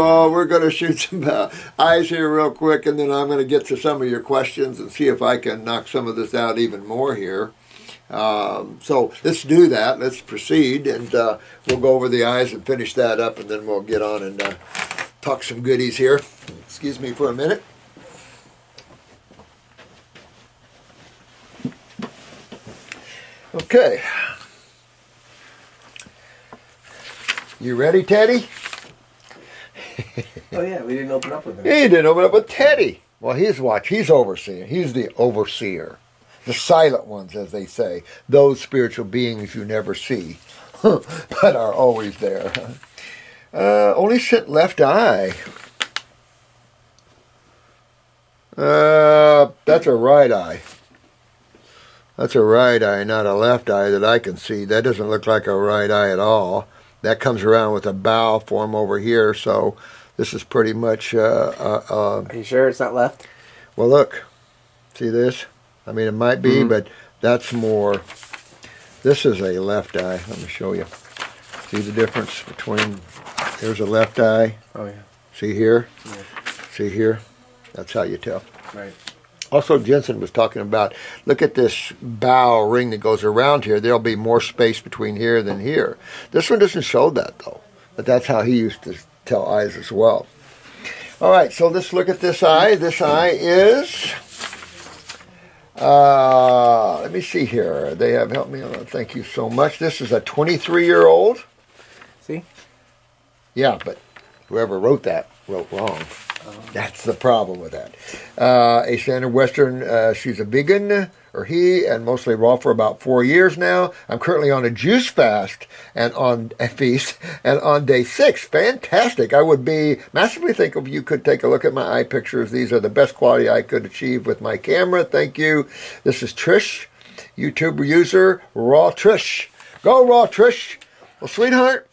all. We're going to shoot some eyes here real quick, and then I'm going to get to some of your questions and see if I can knock some of this out even more here. So let's do that. Let's proceed, and we'll go over the eyes and finish that up, and then we'll get on and talk some goodies here. Excuse me for a minute. Okay. You ready, Teddy? Oh yeah, we didn't open up with him. He didn't open up with Teddy. Well, he's overseeing. He's the overseer. The silent ones, as they say. Those spiritual beings you never see, but are always there. Only sent left eye. That's a right eye. That's a right eye, not a left eye that I can see. That doesn't look like a right eye at all. That comes around with a bow form over here, so this is pretty much... Are you sure it's not left? Well, look. See this? I mean, it might be, but that's more... This is a left eye. Let me show you. See the difference between... There's a left eye. Oh, yeah. See here? Yeah. See here? That's how you tell. Right. Also, Jensen was talking about, look at this bow ring that goes around here. There'll be more space between here than here. This one doesn't show that, though. But that's how he used to tell eyes as well. All right, so let's look at this eye. This eye is, let me see here. They have helped me. Thank you so much. This is a 23-year-old. See? Yeah, but whoever wrote that wrote wrong. That's the problem with that. A standard Western, she's a vegan, or he, and mostly raw for about 4 years now. I'm currently on a juice fast and on a feast, and on day 6. Fantastic. I would be massively thankful if you could take a look at my eye pictures. These are the best quality I could achieve with my camera. Thank you. This is Trish, YouTube user, Raw Trish. Go, Raw Trish. Well, sweetheart,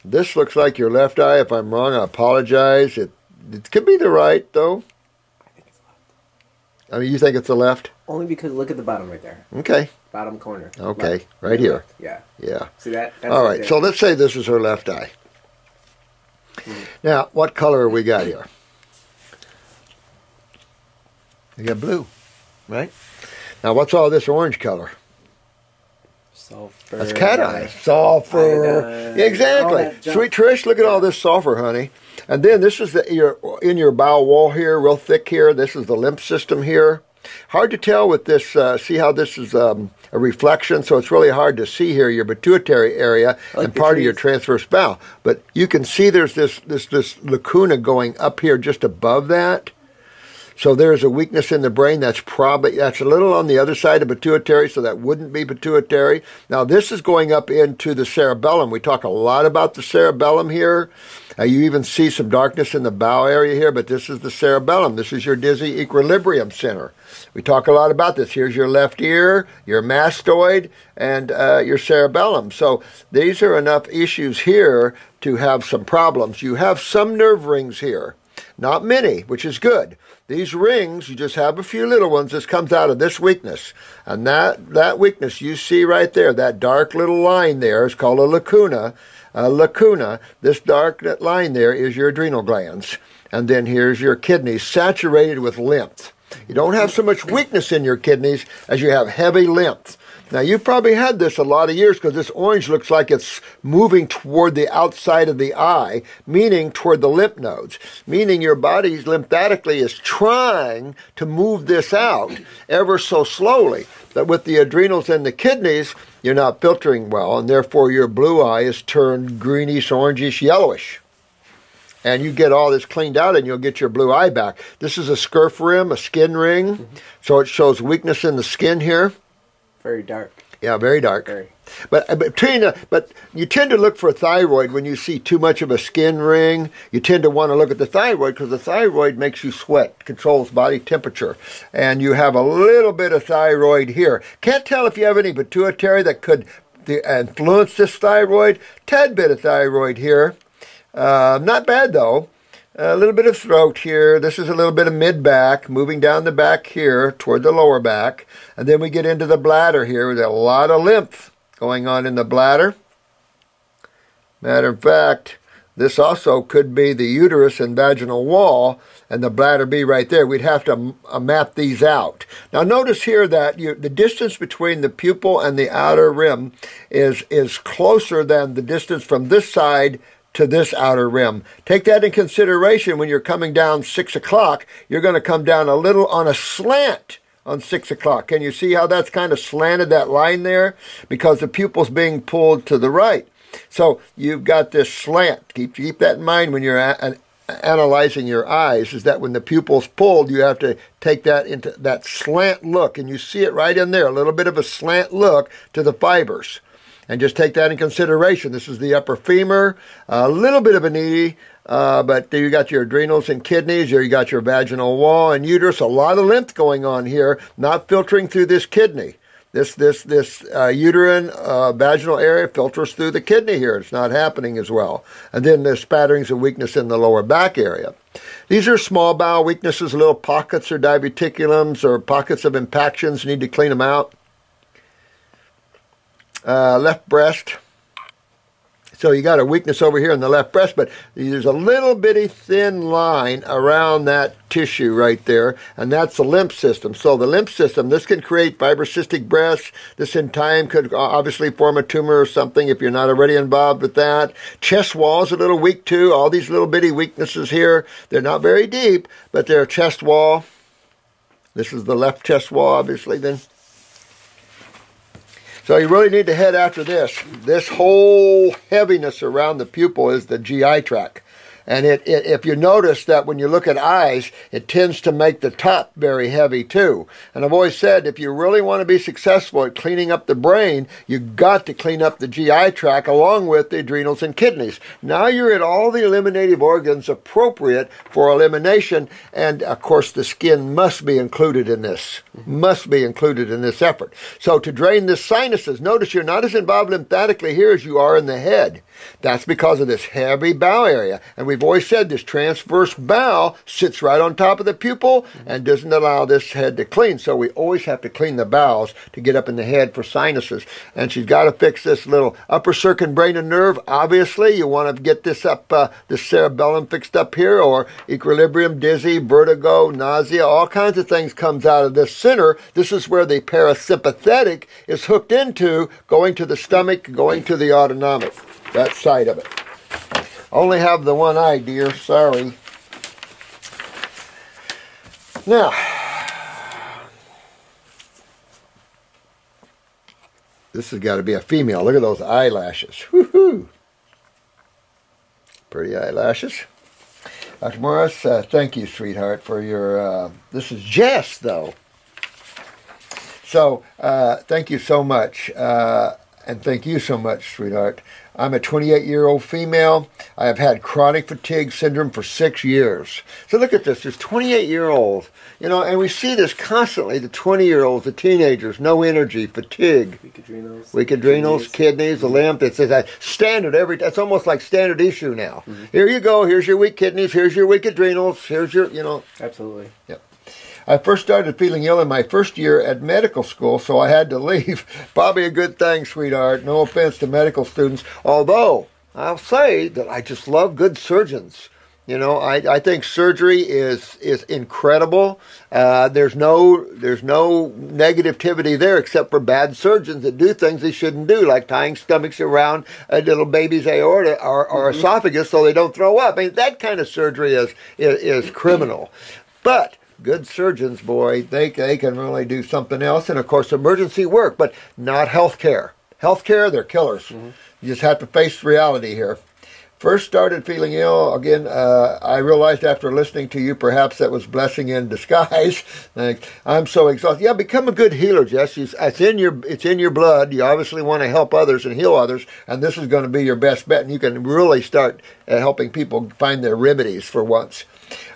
this looks like your left eye. If I'm wrong, I apologize. It could be the right, though. I think it's left. I mean, you think it's the left? Only because look at the bottom right there. Okay. Bottom corner. Okay, left. right here. Left. Yeah. Yeah. See that? That's all right right, so let's say this is her left eye. Now, what color we got here? We got blue, right? Now, what's all this orange color? Sulfur. That's cat eye. Sulfur. Iodine. Exactly. Sweet Trish, look at all this sulfur, honey. And then this is in your bowel wall here, real thick here. This is the lymph system here. Hard to tell with this. See how this is a reflection, so it's really hard to see here your pituitary area and part of your transverse bowel. But you can see there's this lacuna going up here just above that. So there's a weakness in the brain that's a little on the other side of pituitary, so that wouldn't be pituitary. Now this is going up into the cerebellum. We talk a lot about the cerebellum here. You even see some darkness in the bowel area here, but this is the cerebellum. This is your dizzy equilibrium center. We talk a lot about this. Here's your left ear, your mastoid, and your cerebellum. So these are enough issues here to have some problems. You have some nerve rings here. Not many, which is good. These rings, you just have a few little ones. This comes out of this weakness. And that weakness you see right there, that dark little line there is called a lacuna. This dark line there is your adrenal glands. And then here's your kidneys saturated with lymph. You don't have so much weakness in your kidneys as you have heavy lymph. Now, you've probably had this a lot of years because this orange looks like it's moving toward the outside of the eye, meaning toward the lymph nodes, meaning your body lymphatically is trying to move this out ever so slowly. But with the adrenals and the kidneys, you're not filtering well, and therefore your blue eye is turned greenish, orangish, yellowish. And you get all this cleaned out and you'll get your blue eye back. This is a scurf rim, a skin ring, so it shows weakness in the skin here. Very dark. Yeah, very dark. Very. But you tend to look for thyroid when you see too much of a skin ring. You tend to want to look at the thyroid because the thyroid makes you sweat, controls body temperature. And you have a little bit of thyroid here. Can't tell if you have any pituitary that could influence this thyroid. Tad bit of thyroid here. Not bad though. A little bit of throat here. This is a little bit of mid-back, moving down the back here toward the lower back. And then we get into the bladder here with a lot of lymph going on in the bladder. Matter of fact, This also could be the uterus and vaginal wall, and the bladder be right there. We'd have to map these out. Now notice here that the distance between the pupil and the outer rim is closer than the distance from this side to this outer rim. Take that in consideration when you're coming down 6 o'clock. You're going to come down a little on a slant on 6 o'clock. Can you see how that's kind of slanted, that line there? Because the pupil's being pulled to the right. So you've got this slant. Keep that in mind when you're analyzing your eyes, is that when the pupil's pulled, you have to take that into that slant look, and you see it right in there, a little bit of a slant look to the fibers. And just take that in consideration. This is the upper femur, a little bit of a knee, but you got your adrenals and kidneys, you got your vaginal wall and uterus, a lot of lymph going on here, not filtering through this kidney. This uterine vaginal area filters through the kidney here. It's not happening as well. And then there's spatterings of weakness in the lower back area. These are small bowel weaknesses, little pockets or diverticulums or pockets of impactions. You need to clean them out. Left breast. So you got a weakness over here in the left breast, but there's a little bitty thin line around that tissue right there, and that's the lymph system. So the lymph system, this can create fibrocystic breasts. This in time could obviously form a tumor or something if you're not already involved with that. Chest wall is a little weak too. All these little bitty weaknesses here, they're not very deep, but they're a chest wall. This is the left chest wall, obviously, then. So you really need to head after this. This whole heaviness around the pupil is the GI tract. And if you notice that when you look at eyes, it tends to make the top very heavy too. And I've always said, if you really want to be successful at cleaning up the brain, you've got to clean up the GI tract along with the adrenals and kidneys. Now you're at all the eliminative organs appropriate for elimination. And of course, the skin must be included in this. Must be included in this effort. So to drain the sinuses, notice you're not as involved lymphatically here as you are in the head. That's because of this heavy bowel area. And we've always said this transverse bowel sits right on top of the pupil and doesn't allow this head to clean. So we always have to clean the bowels to get up in the head for sinuses. And she's got to fix this little upper circumbrain nerve. Obviously, you want to get this up, the cerebellum fixed up here, or equilibrium, dizzy, vertigo, nausea, all kinds of things comes out of this center. This is where the parasympathetic is hooked into, going to the stomach, going to the autonomic. That side of it. Only have the one eye, dear. Sorry. Now, this has got to be a female. Look at those eyelashes. Woohoo! Pretty eyelashes. Dr. Morris, thank you, sweetheart, for your... this is Jess, though. So, thank you so much. And thank you so much, sweetheart. I'm a 28-year-old female. I have had chronic fatigue syndrome for 6 years. So look at this. There's 28-year-olds, you know, and we see this constantly. The 20-year-olds, the teenagers, no energy, fatigue. Weak adrenals, kidneys, the lymph. It's a standard that's almost like standard issue now. Mm-hmm. Here you go. Here's your weak kidneys. Here's your weak adrenals. Here's your, you know. Absolutely. Yep. I first started feeling ill in my first year at medical school, so I had to leave. Probably a good thing, sweetheart. No offense to medical students. Although, I'll say that I just love good surgeons. You know, I think surgery is incredible. There's no negativity there except for bad surgeons that do things they shouldn't do, like tying stomachs around a little baby's aorta or esophagus so they don't throw up. I mean, that kind of surgery is criminal. But good surgeons, boy, they can really do something else. And, of course, emergency work, but not healthcare. Healthcare, they're killers. Mm-hmm. You just have to face reality here. First started feeling ill. Again, I realized after listening to you, perhaps that was blessing in disguise. I'm so exhausted. Yeah, become a good healer, Jess. It's in your blood. You obviously want to help others and heal others, and this is going to be your best bet. And you can really start helping people find their remedies for once.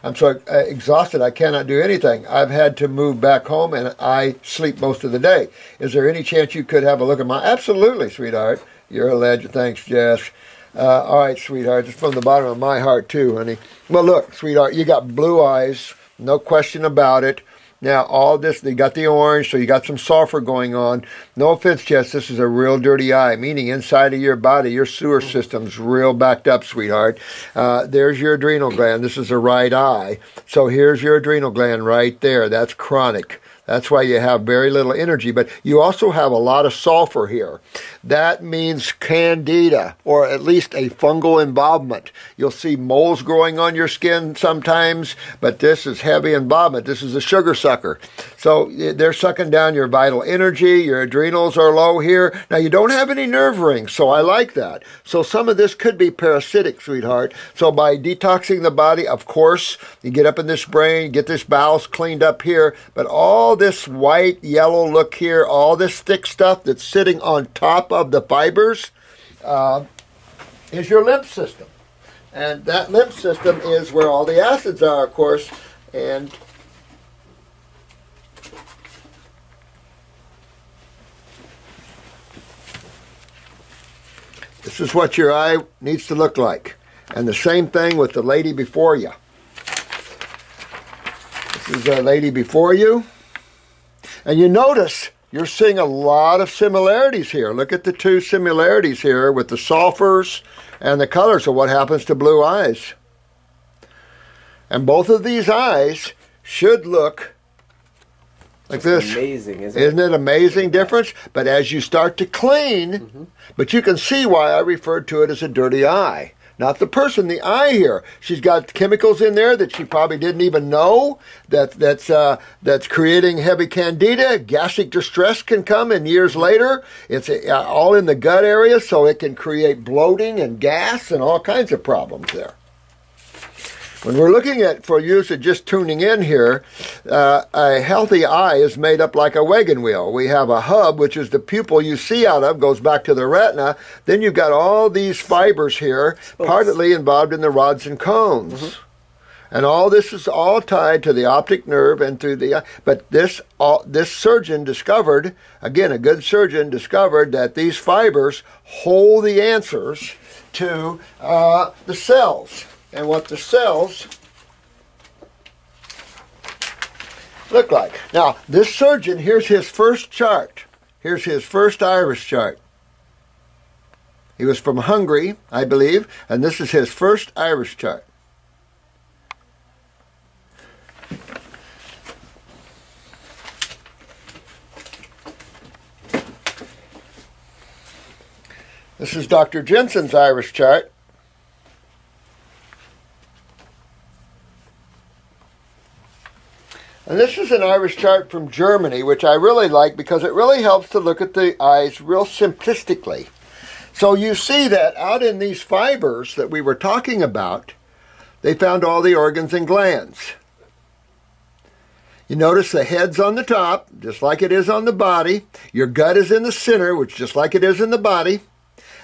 I'm so exhausted I cannot do anything. I've had to move back home and I sleep most of the day. Is there any chance you could have a look at my... Absolutely, sweetheart. You're a legend. Thanks, Jess. All right, sweetheart. It's from the bottom of my heart too, honey. Well, look, sweetheart, you got blue eyes. No question about it. Now, all this, you got the orange, so you got some sulfur going on. No offense, Jess, this is a real dirty eye, meaning inside of your body, your sewer system's real backed up, sweetheart. There's your adrenal gland. This is the right eye. So here's your adrenal gland right there. That's chronic. That's why you have very little energy, but you also have a lot of sulfur here. That means candida, or at least a fungal involvement. You'll see moles growing on your skin sometimes, but this is heavy involvement. This is a sugar sucker. So they're sucking down your vital energy. Your adrenals are low here. Now, you don't have any nerve rings, so I like that. So some of this could be parasitic, sweetheart. So by detoxing the body, of course, you get up in this brain, get this bowels cleaned up here, but all this white, yellow look here, all this thick stuff that's sitting on top of the fibers is your lymph system. And that lymph system is where all the acids are, of course. And this is what your eye needs to look like. And the same thing with the lady before you. This is the lady before you. And you notice you're seeing a lot of similarities here. Look at the two similarities here with the sulfurs and the colors of what happens to blue eyes. And both of these eyes should look like this. Amazing, isn't it amazing difference? But as you start to clean, but you can see why I referred to it as a dirty eye. Not the person, the eye here. She's got chemicals in there that she probably didn't even know that's creating heavy candida. Gastric distress can come in years later. It's all in the gut area, so it can create bloating and gas and all kinds of problems there. When we're looking at, for you to just tuning in here, a healthy eye is made up like a wagon wheel. We have a hub, which is the pupil you see out of, goes back to the retina. Then you've got all these fibers here, partly involved in the rods and cones. And all this is all tied to the optic nerve and through the eye. But this surgeon discovered, again, a good surgeon discovered that these fibers hold the answers to the cells. And what the cells look like. Now, this surgeon, here's his first chart. Here's his first iris chart. He was from Hungary, I believe, and this is his first iris chart. This is Dr. Jensen's iris chart. And this is an iris chart from Germany, which I really like because it really helps to look at the eyes real simplistically. So you see that out in these fibers that we were talking about, they found all the organs and glands. You notice the head's on the top, just like it is on the body. Your gut is in the center, which just like it is in the body.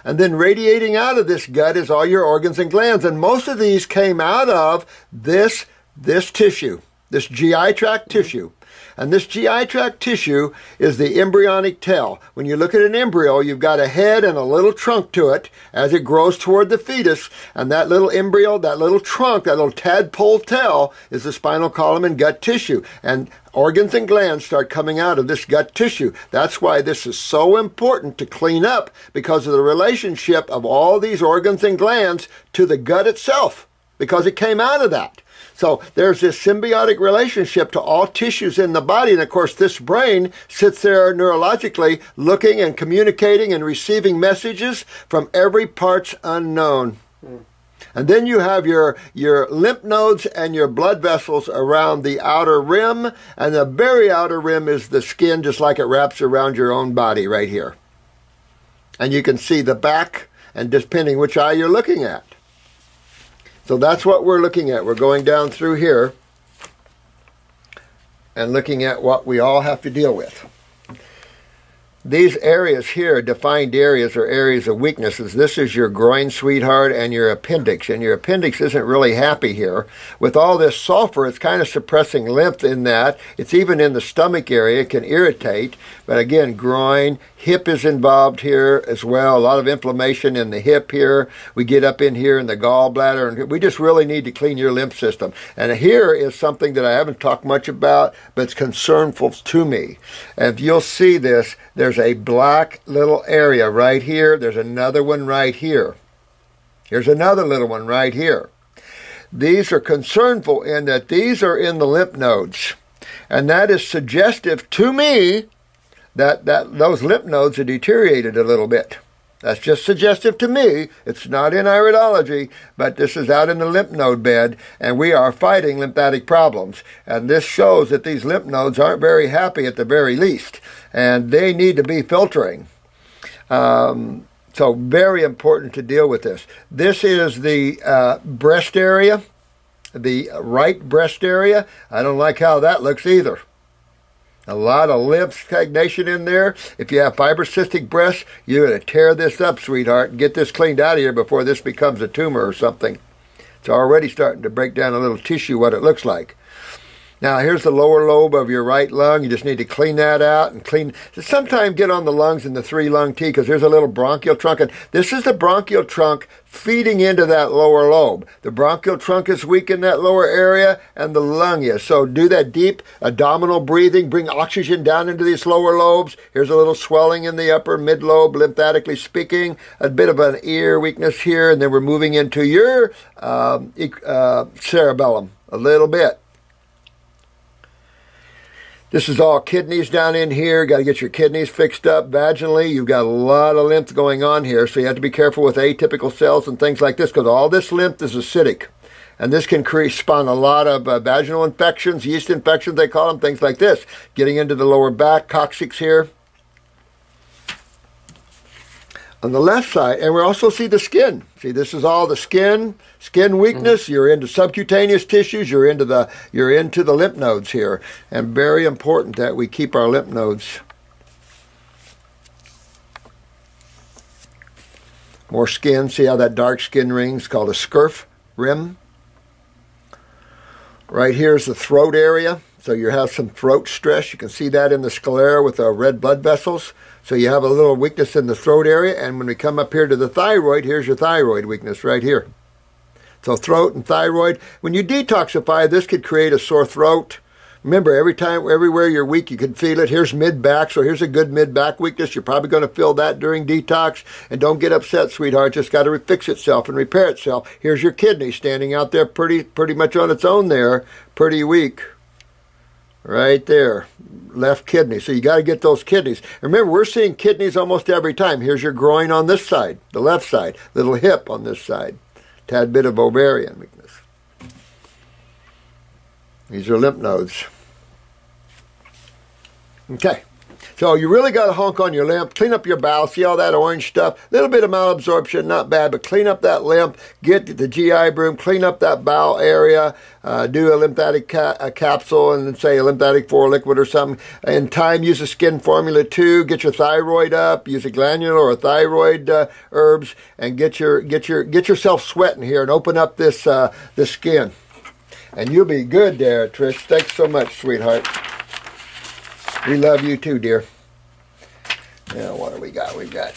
And then radiating out of this gut is all your organs and glands. And most of these came out of this tissue. This GI tract tissue. And this GI tract tissue is the embryonic tail. When you look at an embryo, you've got a head and a little trunk to it as it grows toward the fetus. And that little embryo, that little trunk, that little tadpole tail is the spinal column and gut tissue. And organs and glands start coming out of this gut tissue. That's why this is so important to clean up, because of the relationship of all these organs and glands to the gut itself, because it came out of that. So there's this symbiotic relationship to all tissues in the body. And of course, this brain sits there neurologically looking and communicating and receiving messages from every parts unknown. And then you have your lymph nodes and your blood vessels around the outer rim. And the very outer rim is the skin, just like it wraps around your own body right here. And you can see the back, and depending which eye you're looking at. So that's what we're looking at. We're going down through here and looking at what we all have to deal with. these areas here, defined areas, are areas of weaknesses. This is your groin, sweetheart, and your appendix. And your appendix isn't really happy here. With all this sulfur, it's kind of suppressing lymph in that. It's even in the stomach area. It can irritate. But again, groin, hip is involved here as well. A lot of inflammation in the hip here. We get up in here in the gallbladder, and we just really need to clean your lymph system. And here is something that I haven't talked much about, but it's concernful to me. And if you'll see this, there's a black little area right here. There's another one right here. Here's another little one right here. These are concernful in that these are in the lymph nodes. And that is suggestive to me that those lymph nodes are deteriorated a little bit. That's just suggestive to me. It's not in iridology, but this is out in the lymph node bed, and we are fighting lymphatic problems. And this shows that these lymph nodes aren't very happy at the very least, and they need to be filtering. So very important to deal with this. This is the breast area, the right breast area. I don't like how that looks either. A lot of lymph stagnation in there. If you have fibrocystic breasts, you're going to tear this up, sweetheart, and get this cleaned out of here before this becomes a tumor or something. It's already starting to break down a little tissue, what it looks like. Now, here's the lower lobe of your right lung. You just need to clean that out and clean. Sometimes get on the lungs in the 3-lung T, because there's a little bronchial trunk. And this is the bronchial trunk feeding into that lower lobe. The bronchial trunk is weak in that lower area, and the lung is. So do that deep abdominal breathing. Bring oxygen down into these lower lobes. Here's a little swelling in the upper mid-lobe, lymphatically speaking. A bit of an ear weakness here. And then we're moving into your cerebellum a little bit. This is all kidneys down in here. Got to get your kidneys fixed up vaginally. You've got a lot of lymph going on here, so you have to be careful with atypical cells and things like this, because all this lymph is acidic. And this can spawn a lot of vaginal infections, yeast infections, they call them, things like this. Getting into the lower back, coccyx here. On the left side, and we also see the skin. See, this is all the skin weakness. You're into subcutaneous tissues. You're into the lymph nodes here, and very important that we keep our lymph nodes. More skin. See how that dark skin ring's called a scurf rim. Right here is the throat area. So you have some throat stress. You can see that in the sclera with the red blood vessels. So you have a little weakness in the throat area. And when we come up here to the thyroid, here's your thyroid weakness right here. So throat and thyroid. When you detoxify, this could create a sore throat. Remember, everywhere you're weak, you can feel it. Here's mid-back, so here's a good mid-back weakness. You're probably going to feel that during detox. And don't get upset, sweetheart. Just got to fix itself and repair itself. Here's your kidney standing out there pretty much on its own there. Pretty weak. Right there, left kidney. So you got to get those kidneys. Remember, we're seeing kidneys almost every time. Here's your groin on this side, the left side. Little hip on this side. Tad bit of ovarian weakness. These are lymph nodes. Okay. So you really got to honk on your lymph, clean up your bowel, see all that orange stuff, a little bit of malabsorption, not bad, but clean up that lymph, get the GI broom, clean up that bowel area, do a lymphatic capsule and say a lymphatic 4 liquid or something. In time, use a skin formula too, get your thyroid up, use a glandular or a thyroid herbs, and get yourself sweating here and open up this skin. And you'll be good there, Trish. Thanks so much, sweetheart. We love you too, dear. Now, what do we got? We've got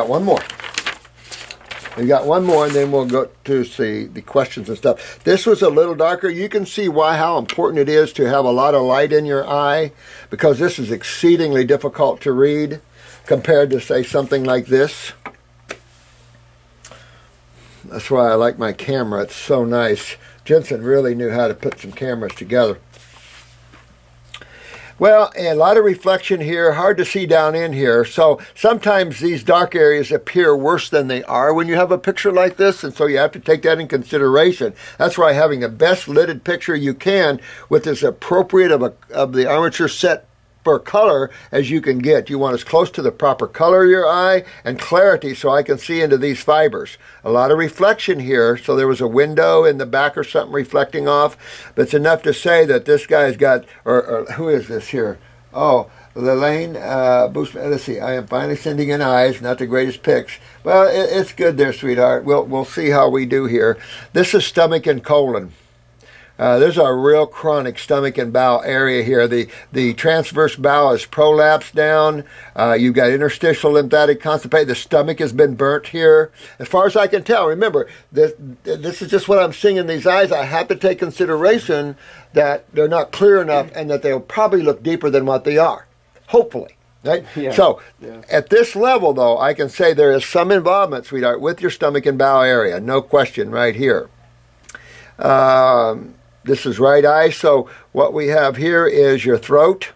one more. We've got one more, and then we'll go to see the questions and stuff. This was a little darker. You can see how important it is to have a lot of light in your eye, because this is exceedingly difficult to read compared to, say, something like this. That's why I like my camera. It's so nice. Jensen really knew how to put some cameras together. Well, a lot of reflection here. Hard to see down in here. So sometimes these dark areas appear worse than they are when you have a picture like this. And so you have to take that in consideration. That's why having the best lidded picture you can with as appropriate of the armature set proper color as you can get. You want as close to the proper color of your eye and clarity so I can see into these fibers. A lot of reflection here, so there was a window in the back or something reflecting off, but it's enough to say that this guy's got, or who is this here? Oh, Lelaine, let's see, I am finally sending in eyes, not the greatest pics. Well, it's good there, sweetheart. We'll see how we do here. This is stomach and colon. There's a real chronic stomach and bowel area here. The transverse bowel is prolapsed down. You've got interstitial lymphatic constipation. The stomach has been burnt here. As far as I can tell, remember, this is just what I'm seeing in these eyes. I have to take consideration that they're not clear enough and that they'll probably look deeper than what they are. Hopefully. Right? Yeah. So, at this level, though, I can say there is some involvement, sweetheart, with your stomach and bowel area. No question right here. This is right eye. So, what we have here is your throat.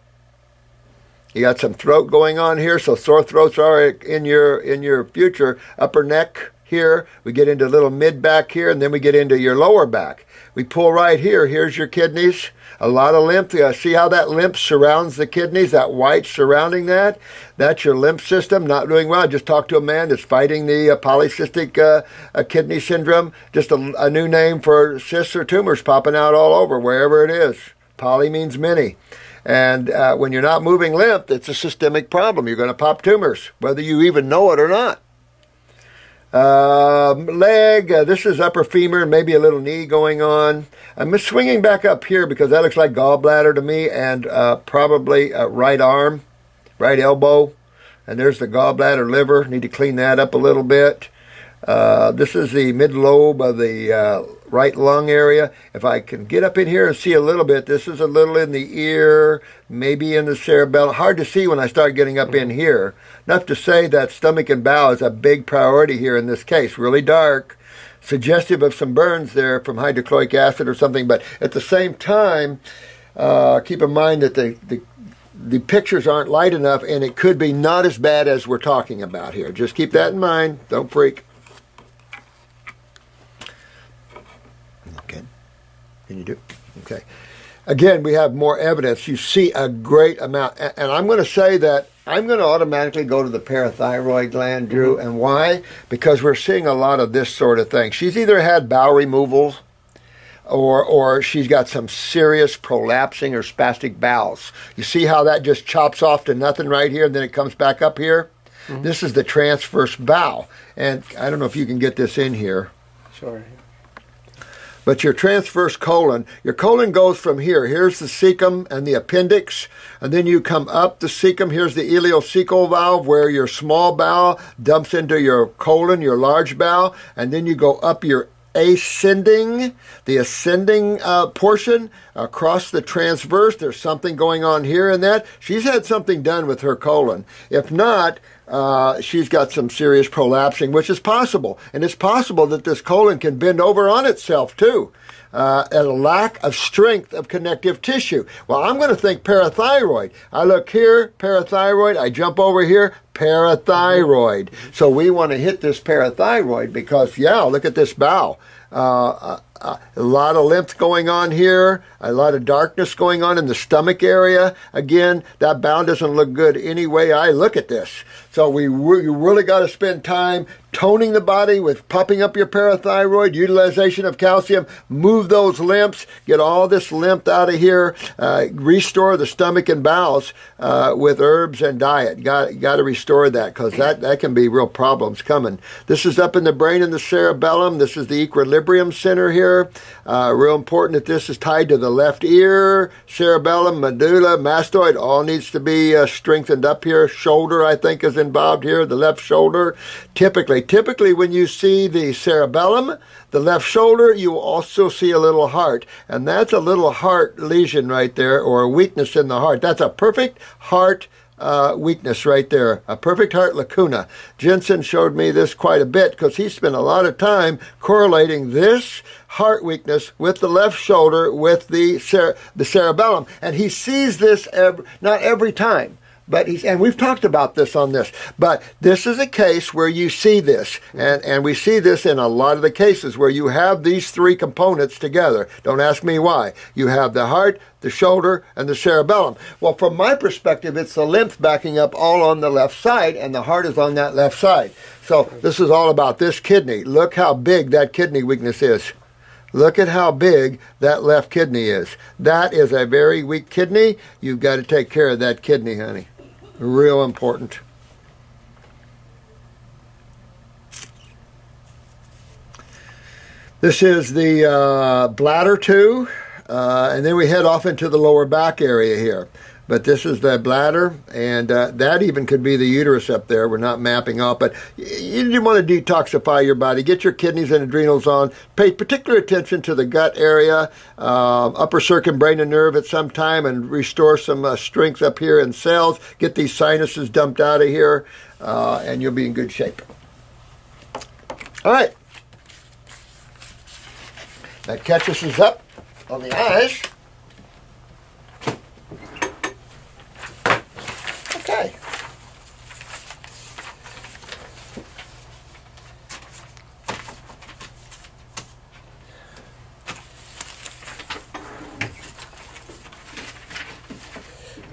You got some throat going on here. So, sore throats are in your future. Upper neck here. We get into a little mid back here, and then we get into your lower back. We pull right here. Here's your kidneys. A lot of lymph. See how that lymph surrounds the kidneys, that white surrounding that? That's your lymph system not doing well. I just talked to a man that's fighting the polycystic kidney syndrome. Just a new name for cysts or tumors popping out all over, wherever it is. Poly means many. And when you're not moving lymph, it's a systemic problem. You're going to pop tumors, whether you even know it or not. Leg, this is upper femur and maybe a little knee going on. I'm swinging back up here because that looks like gallbladder to me, and probably right arm, right elbow. And there's the gallbladder, liver. Need to clean that up a little bit. This is the mid-lobe of the right lung area. If I can get up in here and see a little bit, this is a little in the ear, maybe in the cerebellum. Hard to see when I start getting up in here. Enough to say that stomach and bowel is a big priority here in this case. Really dark, suggestive of some burns there from hydrochloric acid or something. But at the same time, keep in mind that the pictures aren't light enough, and it could be not as bad as we're talking about here. Just keep that in mind. Don't freak. Okay. Can you do? Okay. Again, we have more evidence. You see a great amount. And I'm going to say that I'm going to automatically go to the parathyroid gland, Drew. And why? Because we're seeing a lot of this sort of thing. She's either had bowel removals or she's got some serious prolapsing or spastic bowels. You see how that just chops off to nothing right here, and then it comes back up here? Mm-hmm. This is the transverse bowel. And I don't know if you can get this in here. Sure. But your transverse colon, your colon goes from here. Here's the cecum and the appendix. And then you come up the cecum. Here's the ileocecal valve where your small bowel dumps into your colon, your large bowel. And then you go up your the ascending portion across the transverse. There's something going on here in that. She's had something done with her colon. If not, she's got some serious prolapsing, which is possible. And it's possible that this colon can bend over on itself, too, at a lack of strength of connective tissue. Well, I'm going to think parathyroid. I look here, parathyroid. I jump over here, parathyroid. So we want to hit this parathyroid because, yeah, look at this bowel. A lot of lymph going on here, a lot of darkness going on in the stomach area. Again, that bowel doesn't look good any way I look at this. So you really got to spend time toning the body with pumping up your parathyroid, utilization of calcium, move those lymphs, get all this lymph out of here, restore the stomach and bowels with herbs and diet. Got to restore that because that can be real problems coming. This is up in the brain and the cerebellum. This is the equilibrium center here. Real important that this is tied to the left ear, cerebellum, medulla, mastoid. All needs to be strengthened up here. Shoulder, I think, is involved here, the left shoulder. Typically, when you see the cerebellum, the left shoulder, you will also see a little heart. And that's a little heart lesion right there, or a weakness in the heart. That's a perfect heart weakness right there, a perfect heart lacuna. Jensen showed me this quite a bit because he spent a lot of time correlating this heart weakness with the left shoulder with the cerebellum. And he sees this not every time, But and we've talked about this on this, but this is a case where you see this, and we see this in a lot of the cases where you have these three components together. Don't ask me why. You have the heart, the shoulder, and the cerebellum. Well, from my perspective, it's the lymph backing up all on the left side, and the heart is on that left side. So this is all about this kidney. Look how big that kidney weakness is. Look at how big that left kidney is. That is a very weak kidney. You've got to take care of that kidney, honey. Real important. This is the bladder too, and then we head off into the lower back area here. But this is the bladder, and that even could be the uterus up there. We're not mapping out, but you want to detoxify your body. Get your kidneys and adrenals on. Pay particular attention to the gut area, upper circumbrain and nerve at some time, and restore some strength up here in cells. Get these sinuses dumped out of here, and you'll be in good shape. All right. That catches us up on the eyes. Okay.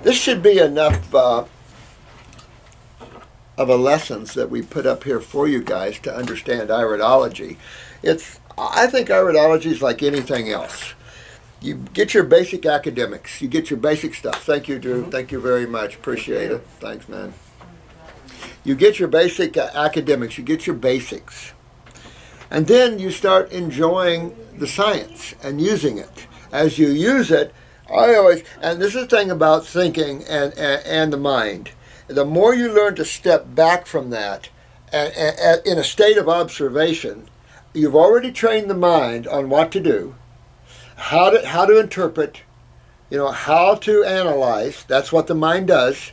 This should be enough of a lessons that we put up here for you guys to understand iridology. I think iridology is like anything else. You get your basic academics. You get your basic stuff. Thank you, Drew. Thank you very much. Appreciate it. Thanks, man. You get your basic academics. You get your basics. And then you start enjoying the science and using it. As you use it, and this is the thing about thinking and the mind. The more you learn to step back from that and in a state of observation, you've already trained the mind on what to do, how to interpret, how to analyze. That's what the mind does.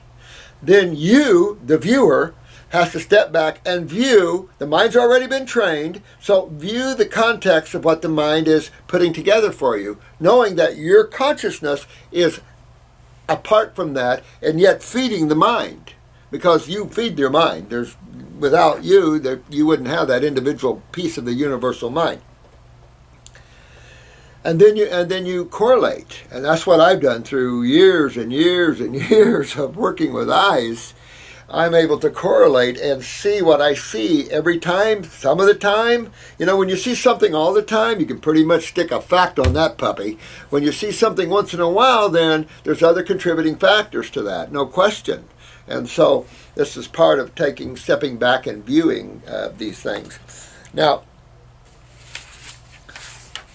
Then you, the viewer, has to step back and view. The mind's already been trained, so view the context of what the mind is putting together for you, knowing that your consciousness is apart from that and yet feeding the mind, because you feed your mind. Without you, you wouldn't have that individual piece of the universal mind. And then you correlate, and that's what I've done through years and years and years of working with eyes. I'm able to correlate and see what I see every time, some of the time. When you see something all the time, you can pretty much stick a fact on that puppy. When you see something once in a while, then there's other contributing factors to that, no question. And so this is part of stepping back and viewing these things. Now,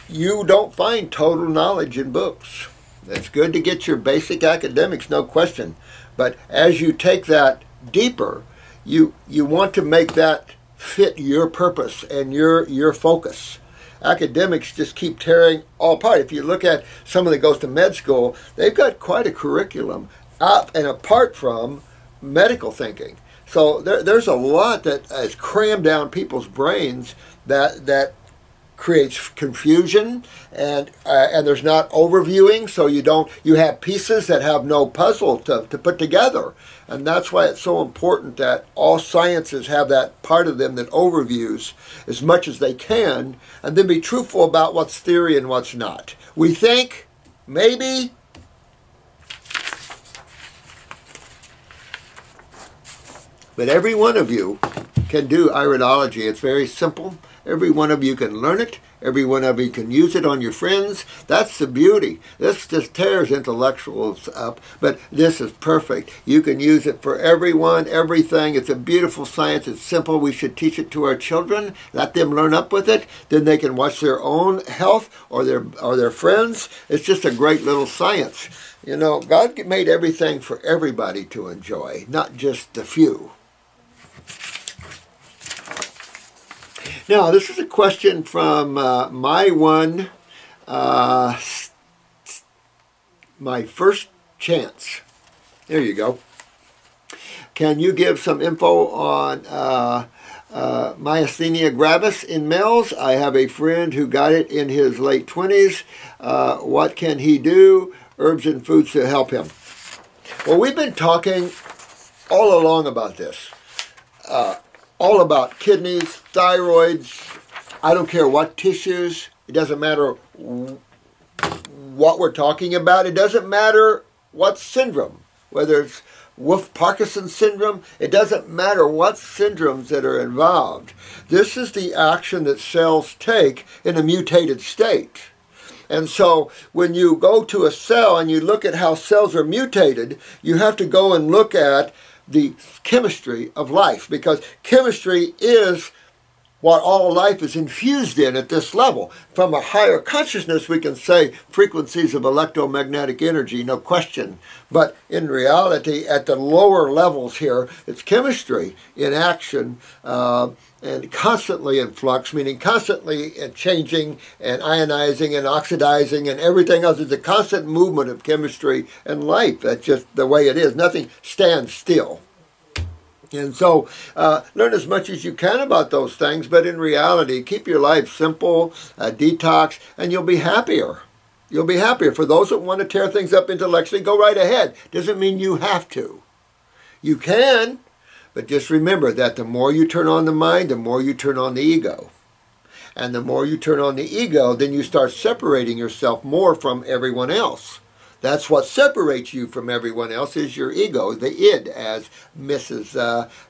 you don't find total knowledge in books. It's good to get your basic academics, no question. But as you take that deeper, you want to make that fit your purpose and your focus. Academics just keep tearing all apart. If you look at someone that goes to med school, they've got quite a curriculum up and apart from medical thinking. So there's a lot that is crammed down people's brains that creates confusion, and there's not overviewing, so you have pieces that have no puzzle to put together. And that's why it's so important that all sciences have that part of them that overviews as much as they can, and then be truthful about what's theory and what's not. We think, maybe. But every one of you can do iridology. It's very simple. Every one of you can learn it. Every one of you can use it on your friends. That's the beauty. This just tears intellectuals up, but this is perfect. You can use it for everyone, everything. It's a beautiful science. It's simple. We should teach it to our children. Let them learn up with it. Then they can watch their own health or their friends. It's just a great little science. God made everything for everybody to enjoy, not just the few. Now, this is a question from my first chance. There you go. Can you give some info on Myasthenia Gravis in males? I have a friend who got it in his late 20s. What can he do? Herbs and foods to help him. Well, we've been talking all along about this. All about kidneys, thyroids, I don't care what tissues, it doesn't matter what we're talking about, it doesn't matter what syndrome, whether it's Wolff-Parkinson syndrome, it doesn't matter what syndromes that are involved. This is the action that cells take in a mutated state. And so when you go to a cell and you look at how cells are mutated, you have to go and look at the chemistry of life, because chemistry is what all life is infused in at this level. From a higher consciousness, we can say frequencies of electromagnetic energy, no question. But in reality, at the lower levels here, it's chemistry in action and constantly in flux, meaning constantly changing and ionizing and oxidizing and everything else. It's a constant movement of chemistry and life. That's just the way it is. Nothing stands still. And so learn as much as you can about those things, but in reality, keep your life simple, detox, and you'll be happier. You'll be happier. For those that want to tear things up intellectually, go right ahead. Doesn't mean you have to. You can, but just remember that the more you turn on the mind, the more you turn on the ego. And the more you turn on the ego, then you start separating yourself more from everyone else. That's what separates you from everyone else, is your ego, the id, as Mrs.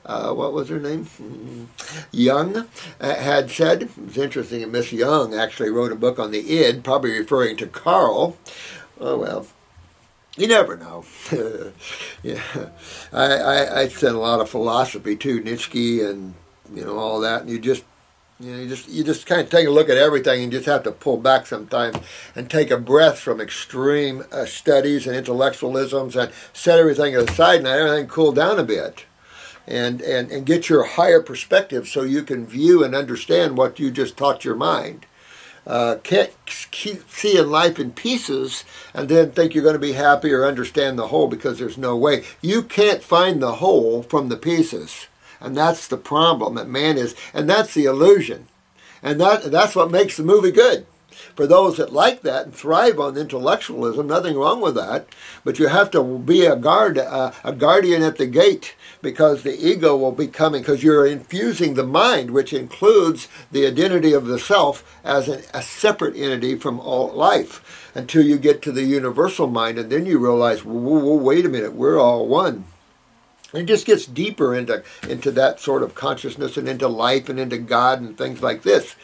What was her name? Young had said. It was interesting that Miss Young actually wrote a book on the id, probably referring to Carl. Oh, well, you never know. Yeah, I spent a lot of philosophy, too, Nietzsche and, all that, and you just kind of take a look at everything and just have to pull back sometimes and take a breath from extreme studies and intellectualisms and set everything aside and let everything cool down a bit and get your higher perspective so you can view and understand what you just taught your mind. Can't keep seeing life in pieces and then think you're going to be happy or understand the whole, because there's no way. You can't find the whole from the pieces. And that's the problem that man is, and that's the illusion. And that's what makes the movie good. For those that like that and thrive on intellectualism, nothing wrong with that. But you have to be a guardian at the gate, because the ego will be coming, because you're infusing the mind, which includes the identity of the self as a separate entity from all life, until you get to the universal mind, and then you realize, whoa, wait a minute, we're all one. And it just gets deeper into that sort of consciousness and into life and into God and things like this.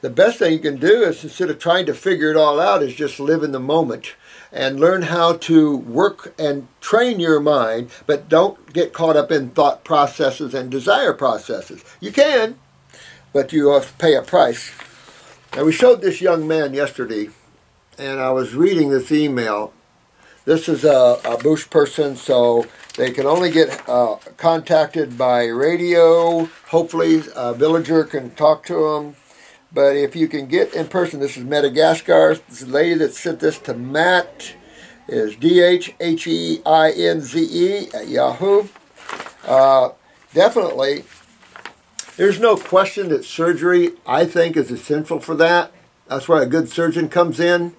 The best thing you can do is, instead of trying to figure it all out, is just live in the moment and learn how to work and train your mind, but don't get caught up in thought processes and desire processes. You can, but you have to pay a price. Now, we showed this young man yesterday, and I was reading this email. This is a Bush person, so they can only get contacted by radio. Hopefully a villager can talk to them. But if you can get in person, this is Madagascar. This lady that sent this to Matt is DHHEINZE at Yahoo. Definitely, there's no question that surgery, I think, is essential for that. That's where a good surgeon comes in.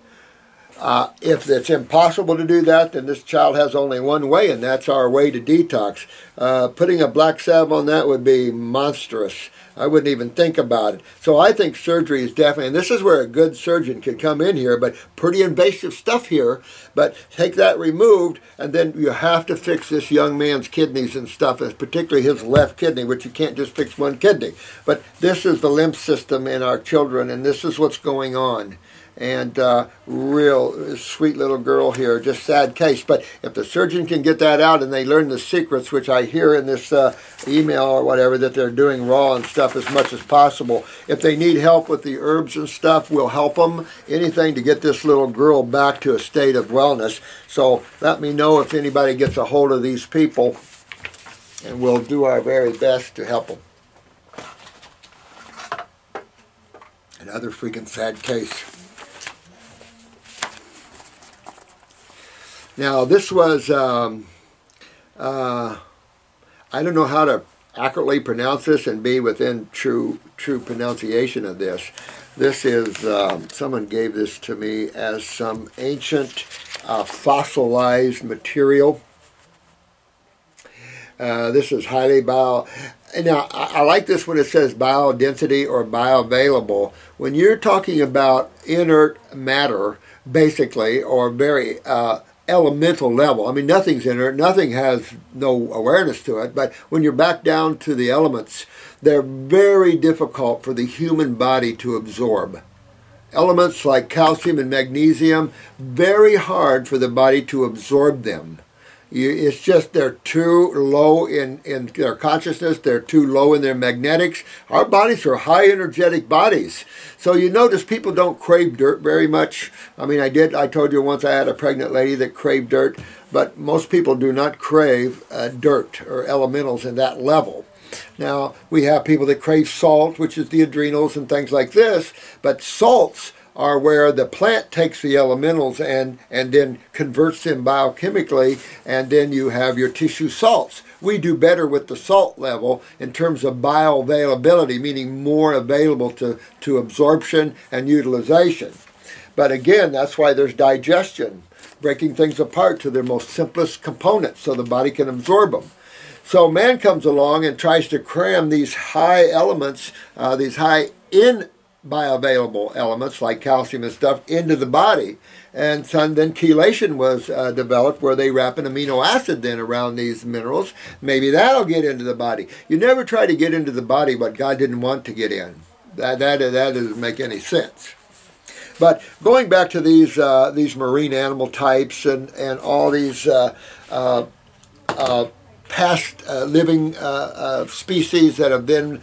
If it's impossible to do that, then this child has only one way, and that's our way to detox. Putting a black salve on that would be monstrous. I wouldn't even think about it. So I think surgery is definitely, and this is where a good surgeon could come in here, but pretty invasive stuff here, but take that removed, and then you have to fix this young man's kidneys and stuff, and particularly his left kidney, which you can't just fix one kidney. But this is the lymph system in our children, and this is what's going on. And real sweet little girl here, just sad case. But if the surgeon can get that out and they learn the secrets, which I hear in this email or whatever, that they're doing raw and stuff as much as possible. If they need help with the herbs and stuff, we'll help them. Anything to get this little girl back to a state of wellness. So let me know if anybody gets a hold of these people, and we'll do our very best to help them. Another freaking sad case. Now, this was, I don't know how to accurately pronounce this and be within true pronunciation of this. This is, someone gave this to me as some ancient fossilized material. This is highly bio. Now, I like this when it says biodensity or bioavailable. When you're talking about inert matter, basically, or very elemental level. I mean, nothing's inert, nothing has no awareness to it, but when you're back down to the elements, they're very difficult for the human body to absorb. Elements like calcium and magnesium, very hard for the body to absorb them. It's just they're too low in their consciousness, they're too low in their magnetics. Our bodies are high energetic bodies. So you notice people don't crave dirt very much. I mean, I told you once I had a pregnant lady that craved dirt, but most people do not crave dirt or elementals in that level. Now, we have people that crave salt, which is the adrenals and things like this, but salts are where the plant takes the elementals and then converts them biochemically, and then you have your tissue salts. We do better with the salt level in terms of bioavailability, meaning more available to absorption and utilization. But again, that's why there's digestion, breaking things apart to their most simplest components so the body can absorb them. So man comes along and tries to cram these high elements, these high bioavailable elements like calcium and stuff into the body, and then chelation was developed where they wrap an amino acid then around these minerals. Maybe that'll get into the body. You never try to get into the body what God didn't want to get in. That doesn't make any sense. But going back to these marine animal types and all these past living species that have then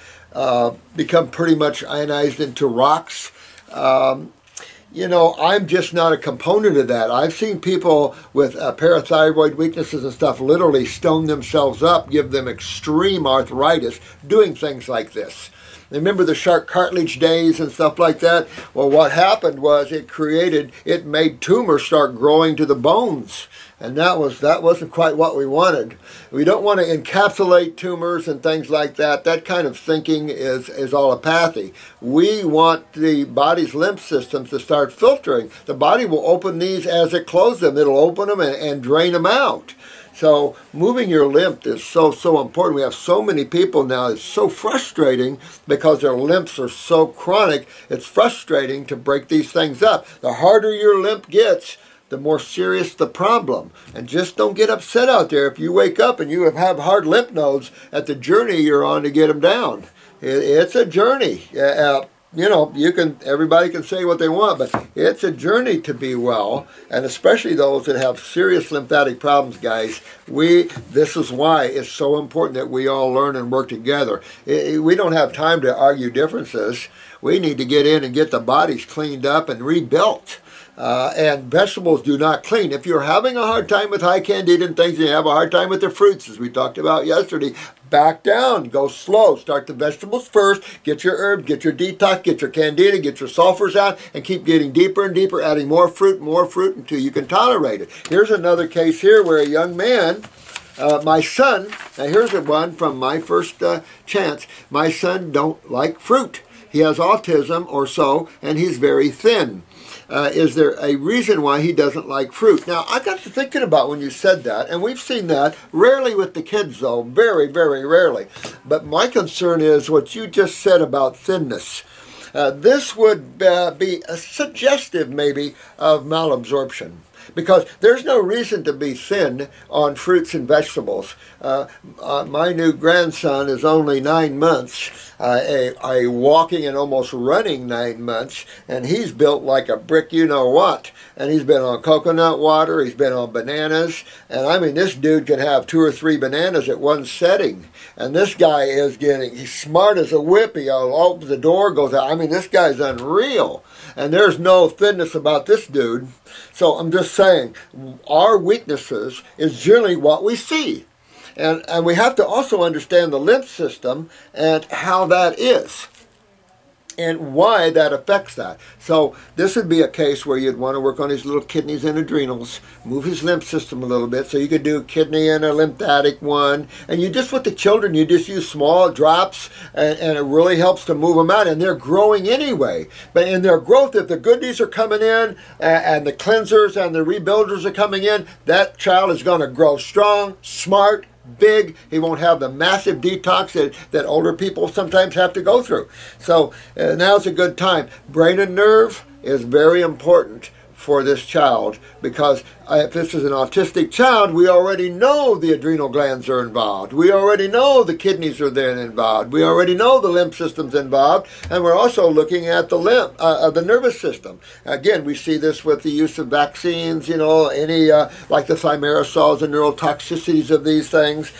become pretty much ionized into rocks. You know, I'm just not a component of that. I've seen people with parathyroid weaknesses and stuff literally stone themselves up, give them extreme arthritis, doing things like this. Remember the shark cartilage days and stuff like that? Well, what happened was it made tumors start growing to the bones. And that wasn't quite what we wanted. We don't want to encapsulate tumors and things like that. That kind of thinking is allopathy. We want the body's lymph systems to start filtering. The body will open these as it closes them. It'll open them and drain them out. So moving your lymph is so important. We have so many people now, it's so frustrating because their lymphs are so chronic. It's frustrating to break these things up. The harder your lymph gets, the more serious the problem. And just don't get upset out there if you wake up and you have hard lymph nodes at the journey you're on to get them down. It's a journey. You know, everybody can say what they want, but it's a journey to be well, and especially those that have serious lymphatic problems, guys. This is why it's so important that we all learn and work together. We don't have time to argue differences. We need to get in and get the bodies cleaned up and rebuilt. And vegetables do not clean. If you're having a hard time with high candida and things, and you have a hard time with the fruits, as we talked about yesterday, back down, go slow. Start the vegetables first, get your herbs, get your detox, get your candida, get your sulfurs out, and keep getting deeper and deeper, adding more fruit until you can tolerate it. Here's another case here where a young man, my son, now here's one from my first chance. My son don't like fruit. He has autism or so, and he's very thin. Is there a reason why he doesn't like fruit? Now, I got to thinking about when you said that, and we've seen that, rarely with the kids though, very, very rarely. But my concern is what you just said about thinness. This would be a suggestive maybe of malabsorption, because there's no reason to be thin on fruits and vegetables. My new grandson is only 9 months, a walking and almost running 9 months, and he's built like a brick you-know-what. And he's been on coconut water, he's been on bananas, and I mean, this dude can have 2 or 3 bananas at one setting. And this guy he's smart as a whip. He opens the door, goes out. I mean, this guy's unreal. And there's no thinness about this dude. So I'm just saying, our weaknesses is generally what we see. And we have to also understand the lymph system and how that is and why that affects that. So this would be a case where you'd want to work on his little kidneys and adrenals, move his lymph system a little bit. So you could do a kidney and a lymphatic one. And you just, with the children, you just use small drops, and it really helps to move them out. And they're growing anyway. But in their growth, if the goodies are coming in and the cleansers and the rebuilders are coming in, that child is going to grow strong, smart, big. He won't have the massive detox that older people sometimes have to go through. So now's a good time. Brain and nerve is very important for this child, because if this is an autistic child, we already know the adrenal glands are involved. We already know the kidneys are then involved. We already know the lymph system's involved, and we're also looking at the the nervous system. Again, we see this with the use of vaccines, you know, any like the thimerosols and neurotoxicities of these things.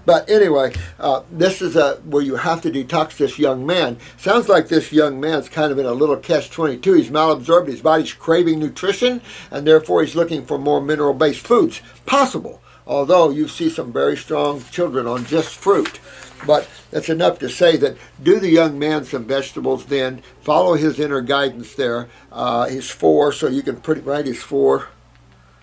But anyway, this is where you have to detox this young man. Sounds like this young man's kind of in a little catch-22. He's malabsorbed. His body's craving nutrition, and therefore he's looking for more mineral-based foods. Possible, although you see some very strong children on just fruit. But that's enough to say that do the young man some vegetables then. Follow his inner guidance there. He's 4, so you can pretty right, he's 4.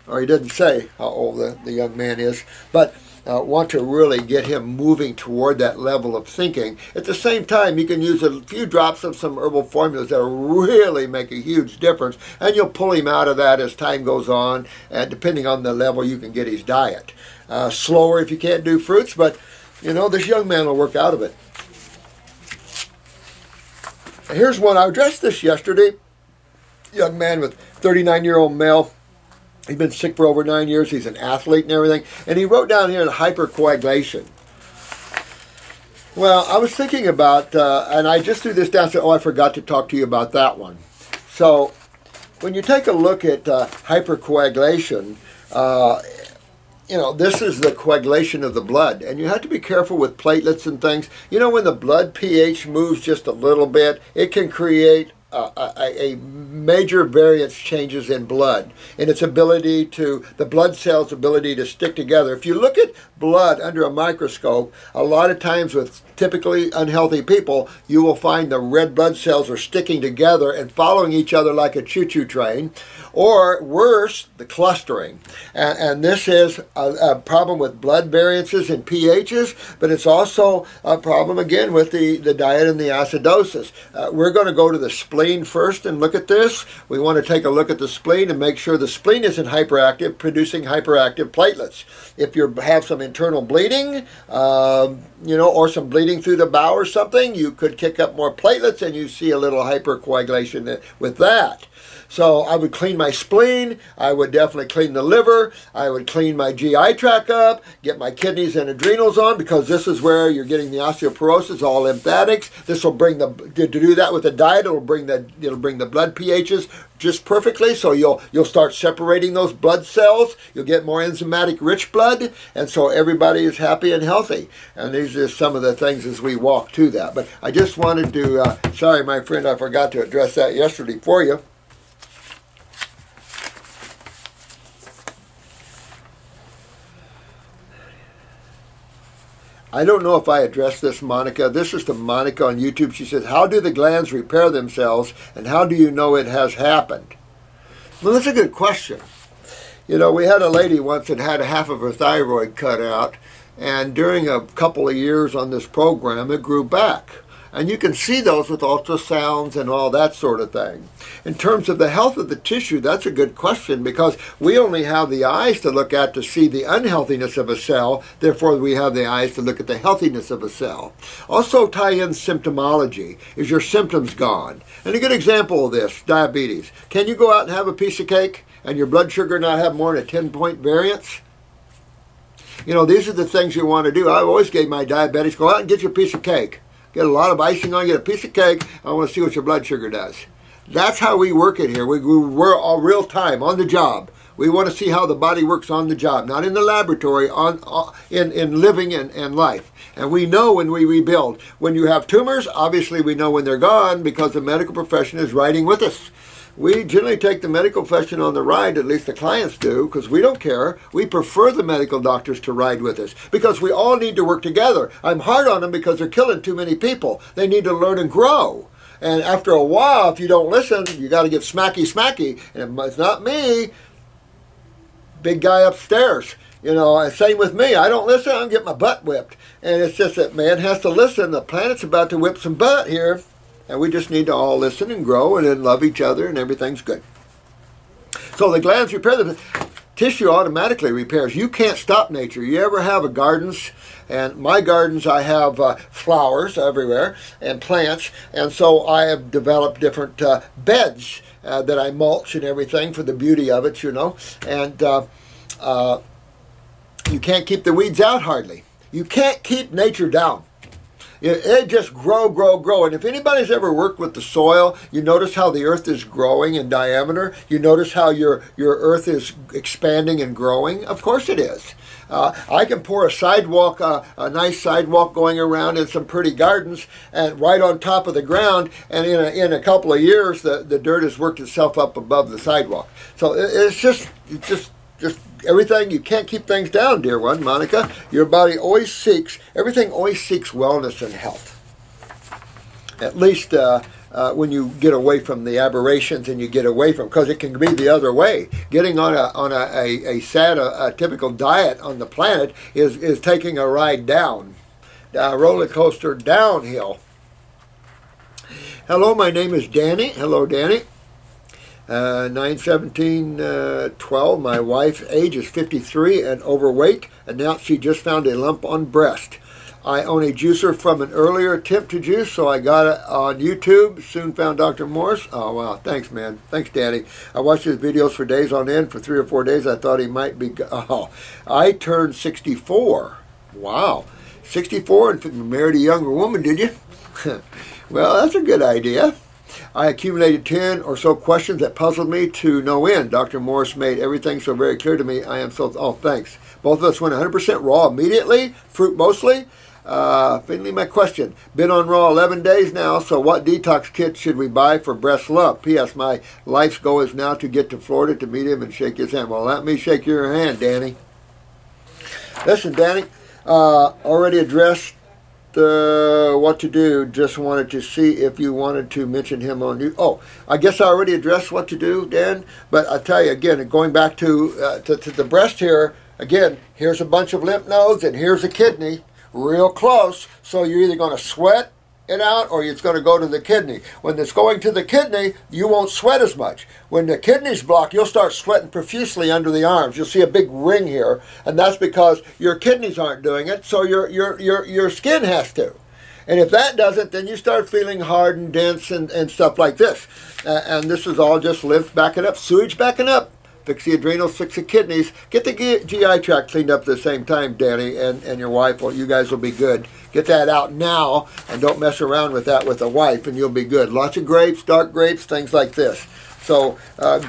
Or he doesn't say how old the young man is. But want to really get him moving toward that level of thinking. At the same time, you can use a few drops of some herbal formulas that really make a huge difference, and you'll pull him out of that as time goes on, and depending on the level you can get his diet. Slower if you can't do fruits, but you know, this young man will work out of it. Here's one. I addressed this yesterday. Young man with 39-year-old male. He's been sick for over 9 years. He's an athlete and everything. And he wrote down here the hypercoagulation. Well, I was thinking about, and I just threw this down and said, oh, I forgot to talk to you about that one. So when you take a look at hypercoagulation, you know, this is the coagulation of the blood. And you have to be careful with platelets and things. You know, when the blood pH moves just a little bit, it can create a major variance changes in blood, in its ability to, the blood cells' ability to stick together. If you look at blood under a microscope, a lot of times with typically unhealthy people, you will find the red blood cells are sticking together and following each other like a choo-choo train, or worse, the clustering. And this is a problem with blood variances and pHs, but it's also a problem again with the diet and the acidosis. We're going to go to the spleen first and look at this. We want to take a look at the spleen and make sure the spleen isn't hyperactive, producing hyperactive platelets. If you have some internal bleeding, you know, or some bleeding through the bowel or something, you could kick up more platelets and you see a little hypercoagulation with that. So I would clean my spleen, I would definitely clean the liver, I would clean my GI tract up, get my kidneys and adrenals on, because this is where you're getting the osteoporosis, all lymphatics. This will bring to do that with the diet, it'll bring the blood pHs just perfectly, so you'll start separating those blood cells, you'll get more enzymatic rich blood, and so everybody is happy and healthy. And these are some of the things as we walk to that. But I just wanted to, sorry my friend, I forgot to address that yesterday for you. I don't know if I addressed this, Monica. This is to Monica on YouTube. She says, how do the glands repair themselves, and how do you know it has happened? Well, that's a good question. You know, we had a lady once that had half of her thyroid cut out, and during a couple of years on this program, it grew back. And you can see those with ultrasounds and all that sort of thing. In terms of the health of the tissue, that's a good question, because we only have the eyes to look at to see the unhealthiness of a cell. Therefore, we have the eyes to look at the healthiness of a cell. Also tie in symptomology. Is your symptoms gone? And a good example of this, diabetes. Can you go out and have a piece of cake and your blood sugar not have more than a 10-point variance? You know, these are the things you want to do. I always gave my diabetics, go out and get your piece of cake. Get a lot of icing on, get a piece of cake. I want to see what your blood sugar does. That's how we work it here. We're all real time, on the job. We want to see how the body works on the job, not in the laboratory, in living and life. And we know when we rebuild. When you have tumors, obviously we know when they're gone, because the medical profession is riding with us. We generally take the medical profession on the ride, at least the clients do, because we don't care. We prefer the medical doctors to ride with us, because we all need to work together. I'm hard on them because they're killing too many people. They need to learn and grow. And after a while, if you don't listen, you got to get smacky. And it's not me, big guy upstairs. You know, same with me. I don't listen, I'm getting my butt whipped. And it's just that man has to listen. The planet's about to whip some butt here. And we just need to all listen and grow and then love each other, and everything's good. So the glands repair them. tissue automatically repairs. You can't stop nature. You ever have a gardens? And my gardens, I have flowers everywhere and plants, and so I have developed different beds that I mulch and everything for the beauty of it, you know. And you can't keep the weeds out hardly. You can't keep nature down. It just grow, grow, grow. And if anybody's ever worked with the soil, you notice how the earth is growing in diameter. You notice how your earth is expanding and growing. Of course it is. I can pour a sidewalk, a nice sidewalk going around in some pretty gardens, and right on top of the ground. And in a couple of years, the dirt has worked itself up above the sidewalk. So it's just everything. You can't keep things down, dear one, Monica. Your body always seeks, everything always seeks wellness and health. At least when you get away from the aberrations and you get away from, because it can be the other way. Getting on a sad, typical diet on the planet is taking a ride down, a roller coaster downhill. Hello, my name is Danny. Hello, Danny. 9/17/12. My wife's age is 53 and overweight. Announced she just found a lump on breast. I own a juicer from an earlier attempt to juice, so I got it on YouTube. Soon found Dr. Morse. Oh, wow. Thanks, man. Thanks, Danny. I watched his videos for days on end. For 3 or 4 days, I thought he might be... Oh, I turned 64. Wow. 64 and married a younger woman, did you? Well, that's a good idea. I accumulated 10 or so questions that puzzled me to no end. Dr. Morris made everything so very clear to me. I am so... Oh, thanks. Both of us went 100% raw immediately, fruit mostly. Finally, my question. Been on raw 11 days now, so what detox kit should we buy for breast lump? P.S. My life's goal is now to get to Florida to meet him and shake his hand. Well, let me shake your hand, Danny. Listen, Danny, already addressed what to do. Just wanted to see if you wanted to mention him on you. Oh, I guess I already addressed what to do, Dan. But I tell you again, going back to the breast here. Again, here's a bunch of lymph nodes and here's a kidney, real close. So you're either going to sweat it out or it's going to go to the kidney. When it's going to the kidney, you won't sweat as much. When the kidney's blocked, you'll start sweating profusely under the arms. You'll see a big ring here, and that's because your kidneys aren't doing it, so your skin has to. And if that doesn't, then you start feeling hard and dense and stuff like this. And this is all just lymph backing up, sewage backing up. Fix the adrenals, fix the kidneys. Get the GI tract cleaned up at the same time, Danny, and your wife. Well, you guys will be good. Get that out now, and don't mess around with that with a wife, and you'll be good. Lots of grapes, dark grapes, things like this. So,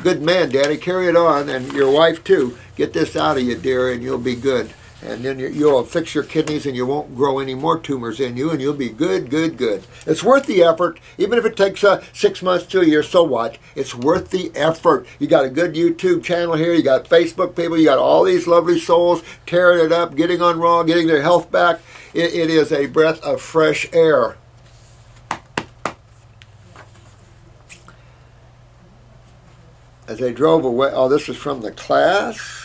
good man, Danny. Carry it on, and your wife, too. Get this out of you, dear, and you'll be good. And then you'll fix your kidneys and you won't grow any more tumors in you, and you'll be good, good, good. It's worth the effort. Even if it takes 6 months to a year, so what? It's worth the effort. You got a good YouTube channel here. You got Facebook people. You got all these lovely souls tearing it up, getting on raw, getting their health back. It is a breath of fresh air. As I drove away, oh, this is from the class.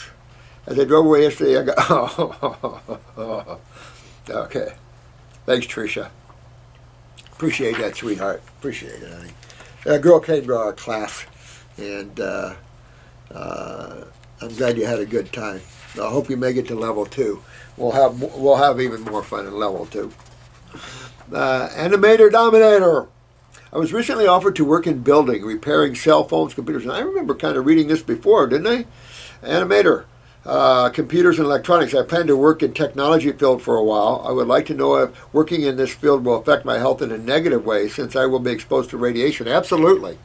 As I drove away yesterday, I got, oh, okay. Thanks, Tricia. Appreciate that, sweetheart. Appreciate it, honey. A girl came to our class, and I'm glad you had a good time. I hope you make it to level 2. We'll have even more fun in level 2. Animator Dominator. I was recently offered to work in building, repairing cell phones, computers. And I remember kind of reading this before, didn't I? Animator. Computers and electronics. I plan to work in technology field for a while. I would like to know if working in this field will affect my health in a negative way since I will be exposed to radiation. Absolutely.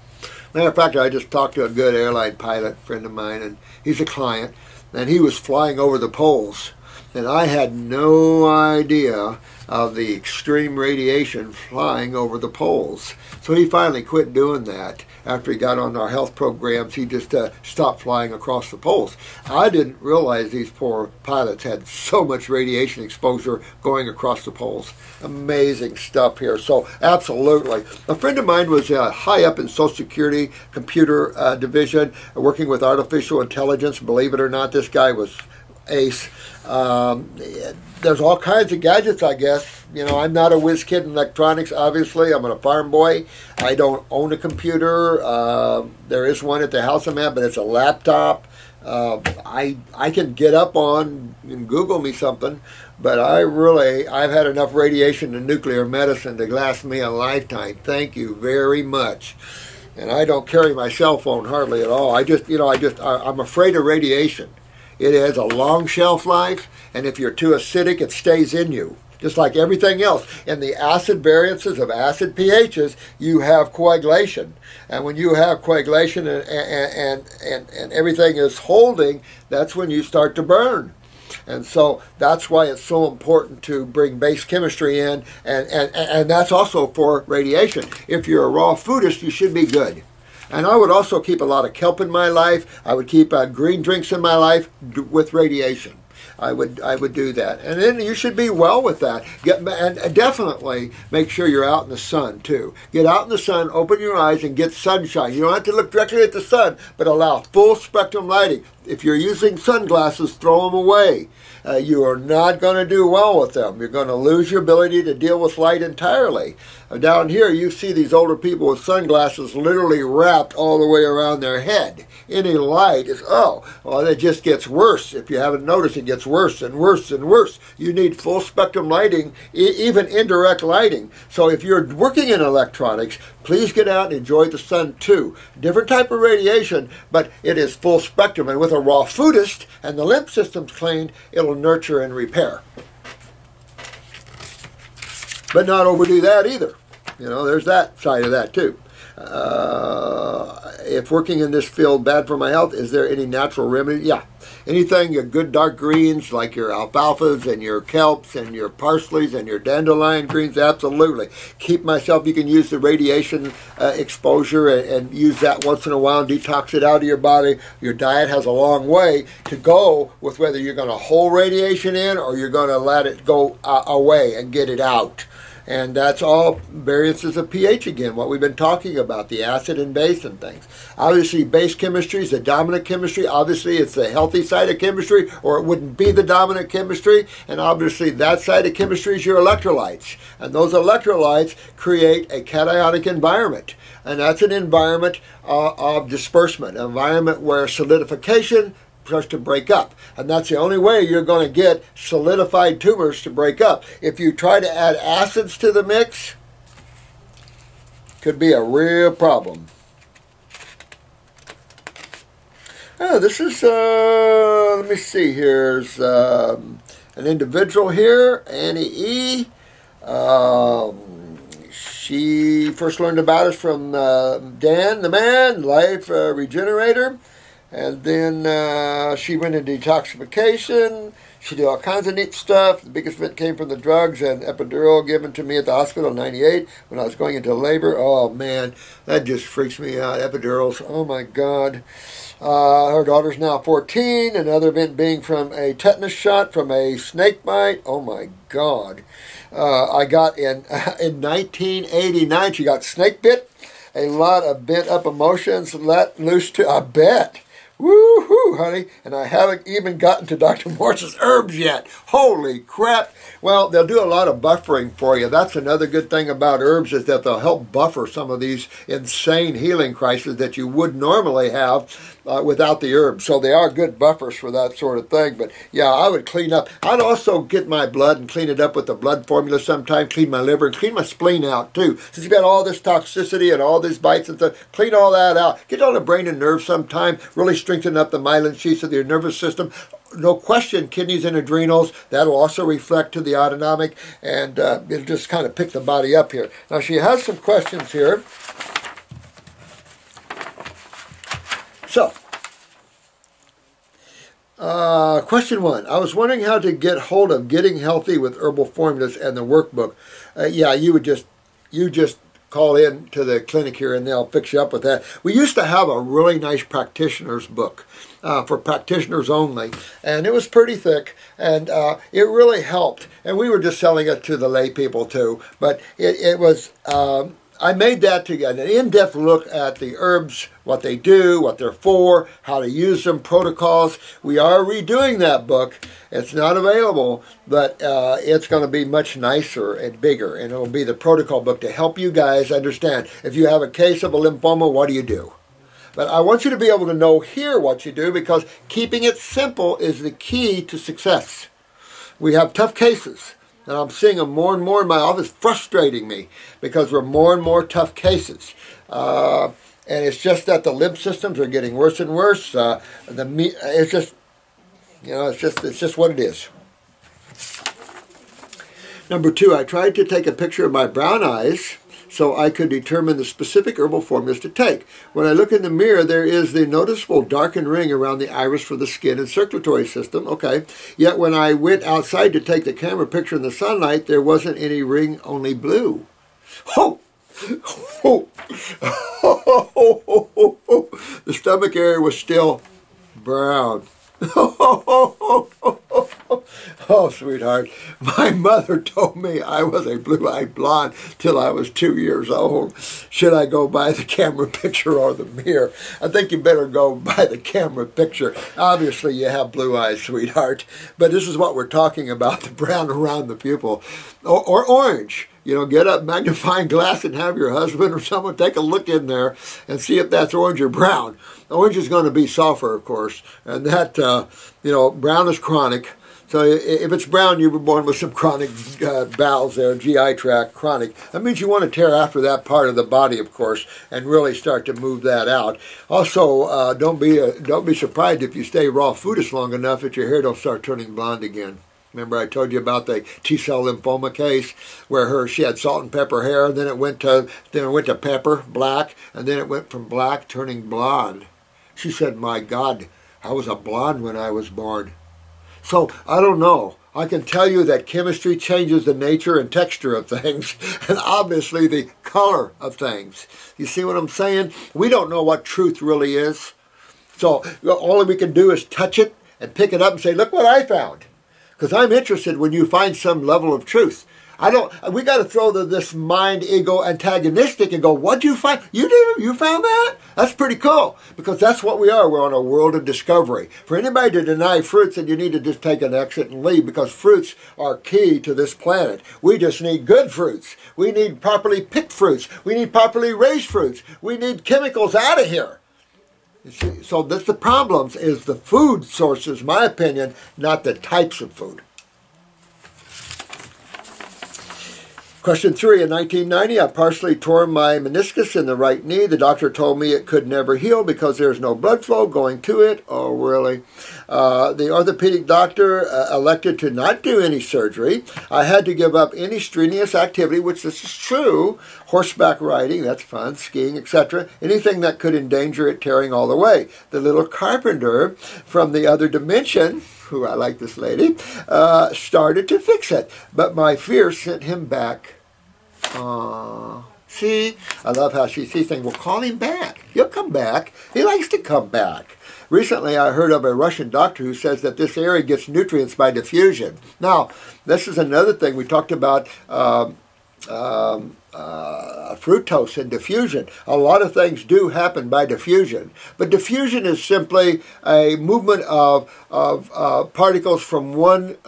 Matter of fact, I just talked to a good airline pilot friend of mine, and he's a client, and he was flying over the poles. And I had no idea of the extreme radiation flying over the poles. So he finally quit doing that. After he got on our health programs, he just stopped flying across the poles. I didn't realize these poor pilots had so much radiation exposure going across the poles. Amazing stuff here. So absolutely. A friend of mine was high up in Social Security computer division, working with artificial intelligence. Believe it or not, this guy was Ace. There's all kinds of gadgets, I guess. You know, I'm not a whiz kid in electronics, obviously. I'm a farm boy. I don't own a computer. There is one at the house I'm at, but it's a laptop. I can get up on and Google me something, but I've had enough radiation and nuclear medicine to last me a lifetime. Thank you very much. And I don't carry my cell phone hardly at all. I'm afraid of radiation. It has a long shelf life, and if you're too acidic, it stays in you, just like everything else. In the acid variances of acid pHs, you have coagulation. And when you have coagulation and everything is holding, that's when you start to burn. And so that's why it's so important to bring base chemistry in, and that's also for radiation. If you're a raw foodist, you should be good. And I would also keep a lot of kelp in my life. I would keep green drinks in my life with radiation. I would do that. And then you should be well with that. And definitely make sure you're out in the sun too. Get out in the sun, open your eyes, and get sunshine. You don't have to look directly at the sun, but allow full spectrum lighting. If you're using sunglasses, throw them away. You are not going to do well with them. You're going to lose your ability to deal with light entirely. Down here, you see these older people with sunglasses literally wrapped all the way around their head. Any light is, it just gets worse. If you haven't noticed, it gets worse and worse and worse. You need full spectrum lighting, even indirect lighting. So if you're working in electronics, please get out and enjoy the sun too. Different type of radiation, but it is full spectrum. And with a raw foodist and the lymph system's cleaned, it'll nurture and repair. But not overdo that either. You know, there's that side of that too. If working in this field bad for my health, is there any natural remedy? Yeah. Anything, your good dark greens like your alfalfas and your kelps and your parsleys and your dandelion greens, absolutely. Keep myself, you can use the radiation exposure and use that once in a while and detox it out of your body. Your diet has a long way to go with whether you're going to hold radiation in or you're going to let it go away and get it out. And that's all variances of pH again, what we've been talking about, the acid and base and things. Obviously, base chemistry is the dominant chemistry. Obviously, it's the healthy side of chemistry, or it wouldn't be the dominant chemistry. And obviously, that side of chemistry is your electrolytes. And those electrolytes create a cationic environment. And that's an environment of disbursement, an environment where solidification starts to break up. And that's the only way you're going to get solidified tumors to break up. If you try to add acids to the mix, could be a real problem. Oh, this is, let me see, here's an individual here, Annie E. She first learned about us from Dan, the man, Life Regenerator. And then she went into detoxification. She did all kinds of neat stuff. The biggest event came from the drugs and epidural given to me at the hospital in '98 when I was going into labor. Oh, man, that just freaks me out. Epidurals, oh, my God. Her daughter's now 14. Another event being from a tetanus shot from a snake bite. Oh, my God. I got in 1989, she got snake bit. A lot of bent up emotions let loose to a bet. Woo-hoo, honey. And I haven't even gotten to Dr. Morse's herbs yet. Holy crap. Well, they'll do a lot of buffering for you. That's another good thing about herbs is that they'll help buffer some of these insane healing crises that you would normally have without the herbs. So they are good buffers for that sort of thing. But yeah, I would clean up. I'd also get my blood and clean it up with the blood formula sometime, clean my liver and clean my spleen out too. Since you've got all this toxicity and all these bites and stuff, clean all that out. Get on the brain and nerves sometime, really strengthen up the myelin sheaths of your nervous system. No question, kidneys and adrenals, that'll also reflect to the autonomic, and it'll just kind of pick the body up here. Now, she has some questions here. So, question 1. I was wondering how to get hold of Getting Healthy with Herbal Formulas and the workbook. Yeah, you just call in to the clinic here and they'll fix you up with that. We used to have a really nice practitioner's book for practitioners only, and it was pretty thick, and it really helped. And we were just selling it to the lay people too, but it was I made that to get an in-depth look at the herbs, what they do, what they're for, how to use them, protocols. We are redoing that book. It's not available, but it's going to be much nicer and bigger, and it'll be the protocol book to help you guys understand. If you have a case of a lymphoma, what do you do? But I want you to be able to know here what you do, because keeping it simple is the key to success. We have tough cases. And I'm seeing them more and more in my office, frustrating me, because we're more and more tough cases. And it's just that the lymph systems are getting worse and worse. It's just, you know, it's just what it is. Number 2, I tried to take a picture of my brown eyes so I could determine the specific herbal formulas to take. When I look in the mirror, there is the noticeable darkened ring around the iris for the skin and circulatory system. Okay. Yet when I went outside to take the camera picture in the sunlight, there wasn't any ring, only blue. Oh! Oh! The stomach area was still brown. Oh, sweetheart, my mother told me I was a blue-eyed blonde till I was 2 years old. Should I go by the camera picture or the mirror? I think you better go by the camera picture. Obviously, you have blue eyes, sweetheart, but this is what we're talking about, the brown around the pupil, or orange. You know, get a magnifying glass and have your husband or someone take a look in there and see if that's orange or brown. Orange is going to be sulfur, of course, and that, you know, brown is chronic. So if it's brown, you were born with some chronic bowels there, GI tract, chronic. That means you want to tear after that part of the body, of course, and really start to move that out. Also, don't be surprised if you stay raw foodist long enough that your hair don't start turning blonde again. Remember I told you about the T-cell lymphoma case where she had salt and pepper hair, and then it went to pepper, black, and then it went from black turning blonde. She said, "My God, I was a blonde when I was born." So I don't know. I can tell you that chemistry changes the nature and texture of things, and obviously the color of things. You see what I'm saying? We don't know what truth really is. So all we can do is touch it and pick it up and say, "Look what I found." Because I'm interested when you find some level of truth. We got to throw this mind ego antagonistic and go, "What'd you find? You found that? That's pretty cool." Because that's what we are. We're on a world of discovery. For anybody to deny fruits, then you need to just take an exit and leave, because fruits are key to this planet. We just need good fruits. We need properly picked fruits. We need properly raised fruits. We need chemicals out of here. So that's the problems, is the food sources, my opinion, not the types of food. Question 3, in 1990, I partially tore my meniscus in the right knee. The doctor told me it could never heal because there's no blood flow going to it. Oh, really? The orthopedic doctor elected to not do any surgery. I had to give up any strenuous activity, which this is true. Horseback riding, that's fun, skiing, etc. Anything that could endanger it tearing all the way. The little carpenter from the other dimension, who I like this lady, started to fix it. But my fear sent him back. See, I love how she sees things. Well, call him back. He'll come back. He likes to come back. Recently, I heard of a Russian doctor who says that this area gets nutrients by diffusion. Now, this is another thing. We talked about fructose and diffusion. A lot of things do happen by diffusion, but diffusion is simply a movement of particles from one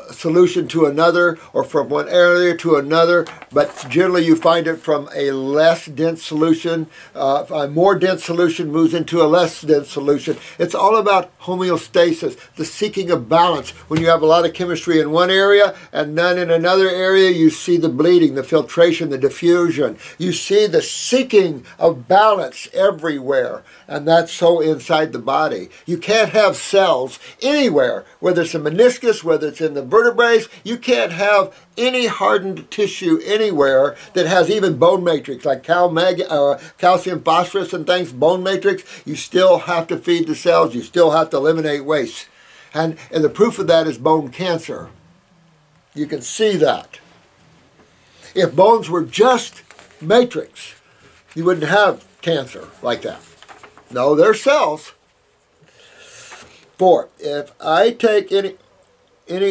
solution to another, or from one area to another, but generally you find it from a less dense solution. A more dense solution moves into a less dense solution. It's all about homeostasis, the seeking of balance. When you have a lot of chemistry in one area and none in another area, you see the bleeding, the filtration, the diffusion. You see the seeking of balance everywhere, and that's so inside the body. You can't have cells anywhere, whether it's a meniscus, whether it's in the vertebrae. You can't have any hardened tissue anywhere that has even bone matrix, like calcium, phosphorus, and things, bone matrix. You still have to feed the cells. You still have to eliminate waste. And the proof of that is bone cancer. You can see that. If bones were just matrix, you wouldn't have cancer like that. No, they're cells. 4, if I take any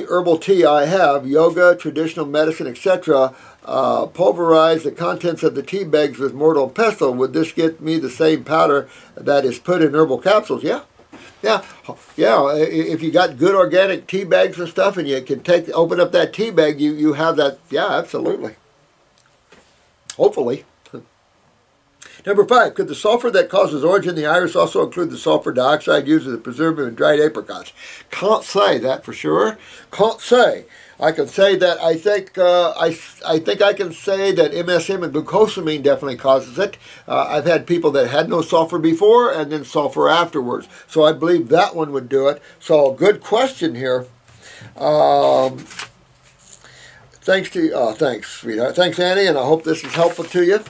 herbal tea I have, yoga, traditional medicine, etc., pulverize the contents of the tea bags with mortar and pestle. Would this get me the same powder that is put in herbal capsules? Yeah. Yeah, if you got good organic tea bags and stuff and you can open up that tea bag, you have that. Yeah, absolutely. Hopefully. Number 5, could the sulfur that causes orange in the iris also include the sulfur dioxide used as a preservative in dried apricots? Can't say that for sure. Can't say. I can say that I think I can say that MSM and glucosamine definitely causes it. I've had people that had no sulfur before and then sulfur afterwards. So I believe that one would do it. So good question here. Thanks, sweetheart. Thanks, Annie, and I hope this is helpful to you.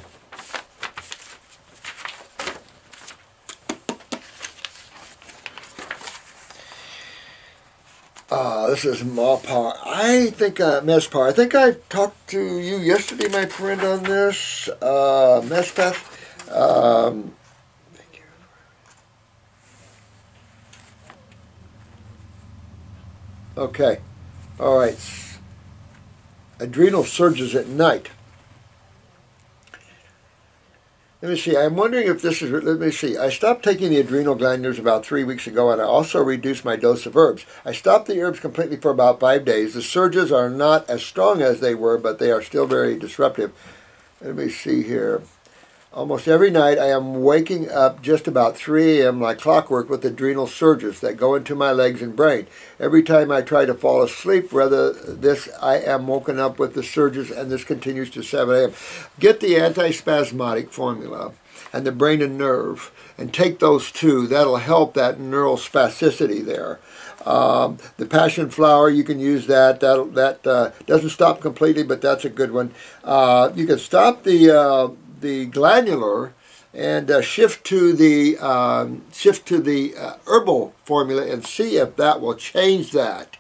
This is Mespar. I think I talked to you yesterday, my friend, on this. Mespar. Thank you. Okay. All right. Adrenal surges at night. Let me see. I'm wondering if this is... Let me see. I stopped taking the adrenal glandulars about 3 weeks ago, and I also reduced my dose of herbs. I stopped the herbs completely for about 5 days. The surges are not as strong as they were, but they are still very disruptive. Let me see here. Almost every night I am waking up just about 3 a.m. like clockwork with adrenal surges that go into my legs and brain. Every time I try to fall asleep, I am woken up with the surges, and this continues to 7 a.m. Get the antispasmodic formula and the brain and nerve and take those two. That'll help that neural spasticity there. The passion flower, you can use that. That doesn't stop completely, but that's a good one. You can stop the glandular and shift to the herbal formula and see if that will change that.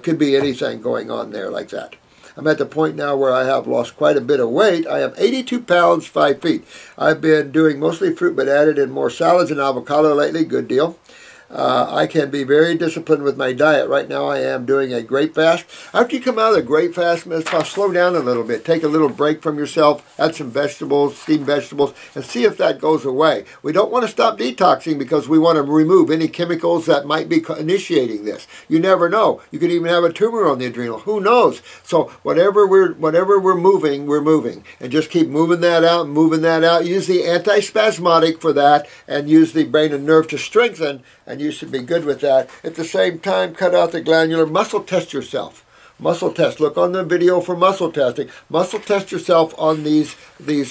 Could be anything going on there like that. I'm at the point now where I have lost quite a bit of weight. I am 82 pounds, 5 feet. I've been doing mostly fruit, but added in more salads and avocado lately. Good deal. I can be very disciplined with my diet. Right now I am doing a grape fast. After you come out of the grape fast, slow down a little bit. Take a little break from yourself. Add some vegetables, steamed vegetables, and see if that goes away. We don't want to stop detoxing because we want to remove any chemicals that might be initiating this. You never know. You could even have a tumor on the adrenal. Who knows? So whatever we're moving, we're moving. And just keep moving that out, moving that out. Use the antispasmodic for that, and use the brain and nerve to strengthen, and you should be good with that. At the same time, cut out the glandular. Muscle test yourself. Muscle test. Look on the video for muscle testing. Muscle test yourself on these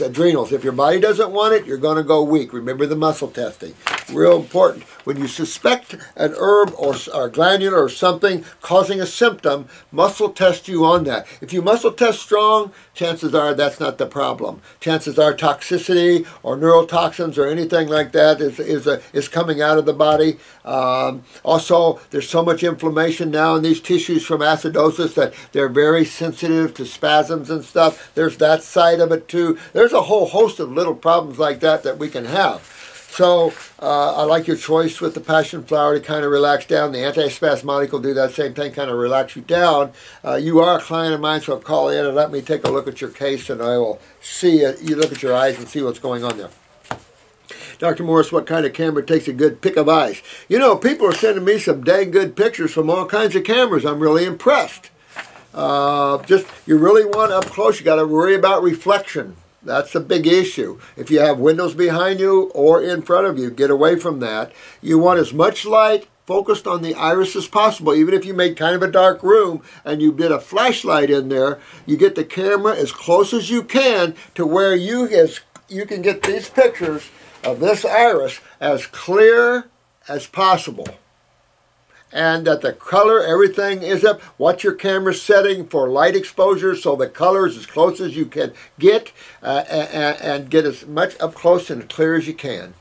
adrenals. If your body doesn't want it, you're going to go weak. Remember the muscle testing. Real important. When you suspect an herb or glandular or something causing a symptom, muscle test you on that. If you muscle test strong, chances are that's not the problem. Chances are toxicity or neurotoxins or anything like that is coming out of the body. Also, there's so much inflammation now in these tissues from acidosis that they're very sensitive to spasms and stuff. There's that side of it too. There's a whole host of little problems like that we can have. So I like your choice with the passion flower to kind of relax down. The antispasmodic will do that same thing, kind of relax you down. You are a client of mine, so call in and let me take a look at your case, and I will see you look at your eyes and see what's going on there. Dr. Morris, what kind of camera takes a good pick of eyes? You know, people are sending me some dang good pictures from all kinds of cameras. I'm really impressed. You really want up close, you got to worry about reflection. That's a big issue. If you have windows behind you or in front of you, get away from that. You want as much light focused on the iris as possible. Even if you made kind of a dark room and you did a flashlight in there, you get the camera as close as you can to where you can get these pictures of this iris as clear as possible. And that the color, everything is up. Watch your camera setting for light exposure so the color is as close as you can get and get as much up close and clear as you can.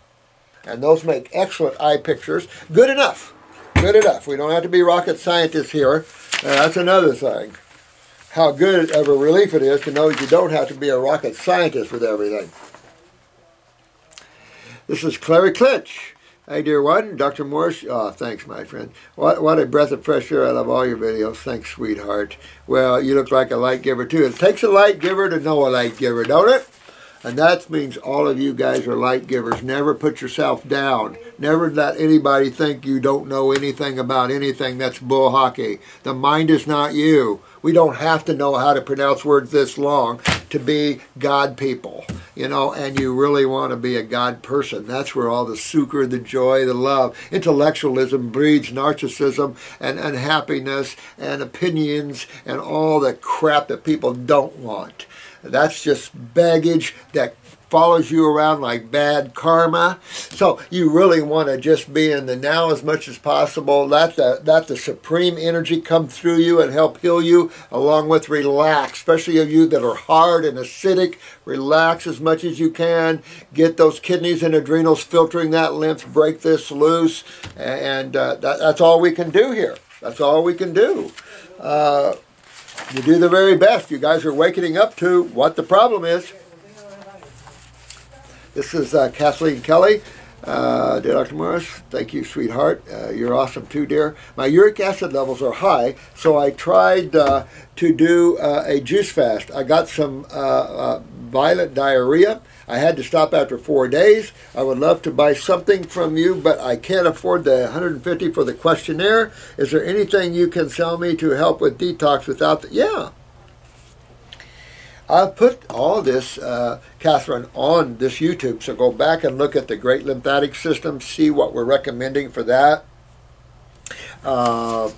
And those make excellent eye pictures. Good enough. Good enough. We don't have to be rocket scientists here. That's another thing. How good of a relief it is to know you don't have to be a rocket scientist with everything. This is Clary Clinch. Hey, dear one, Dr. Morse. Oh, thanks, my friend. What a breath of fresh air. I love all your videos. Thanks, sweetheart. Well, you look like a light giver, too. It takes a light giver to know a light giver, don't it? And that means all of you guys are light givers. Never put yourself down. Never let anybody think you don't know anything about anything. That's bull hockey. The mind is not you. We don't have to know how to pronounce words this long to be God people, you know, and you really want to be a God person. That's where all the sucre, the joy, the love, intellectualism breeds narcissism and unhappiness and opinions and all the crap that people don't want. That's just baggage that follows you around like bad karma. So you really want to just be in the now as much as possible. Let the supreme energy come through you and help heal you, along with relax, especially of you that are hard and acidic. Relax as much as you can. Get those kidneys and adrenals filtering that lymph, break this loose, and that's all we can do here. That's all we can do. You do the very best. You guys are waking up to what the problem is. This is Kathleen Kelly. Dear Dr. Morris, thank you, sweetheart. You're awesome too, dear. My uric acid levels are high, so I tried to do a juice fast. I got some violent diarrhea. I had to stop after 4 days. I would love to buy something from you, but I can't afford the $150 for the questionnaire. Is there anything you can sell me to help with detox without the... Yeah. I've put all this, Catherine, on this YouTube, so go back and look at the Great Lymphatic System, see what we're recommending for that. The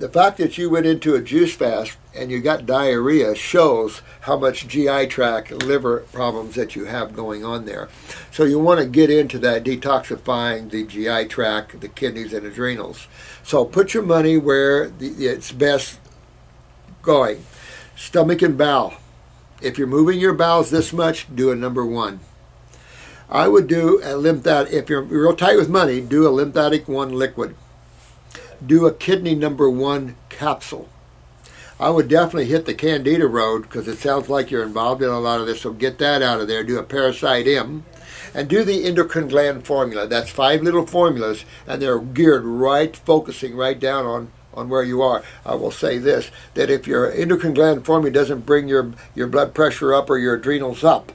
fact that you went into a juice fast and you got diarrhea shows how much GI tract, liver problems that you have going on there. So you want to get into that detoxifying the GI tract, the kidneys and adrenals. So put your money where it's best going. Stomach and bowel. If you're moving your bowels this much, do a number 1. I would do a lymphatic, if you're real tight with money, do a lymphatic 1 liquid. Do a kidney number 1 capsule. I would definitely hit the Candida road because it sounds like you're involved in a lot of this, so get that out of there. Do a Parasite M. And do the endocrine gland formula. That's 5 little formulas, and they're geared right, focusing right down on where you are. I will say this, that if your endocrine gland formula doesn't bring your blood pressure up or your adrenals up,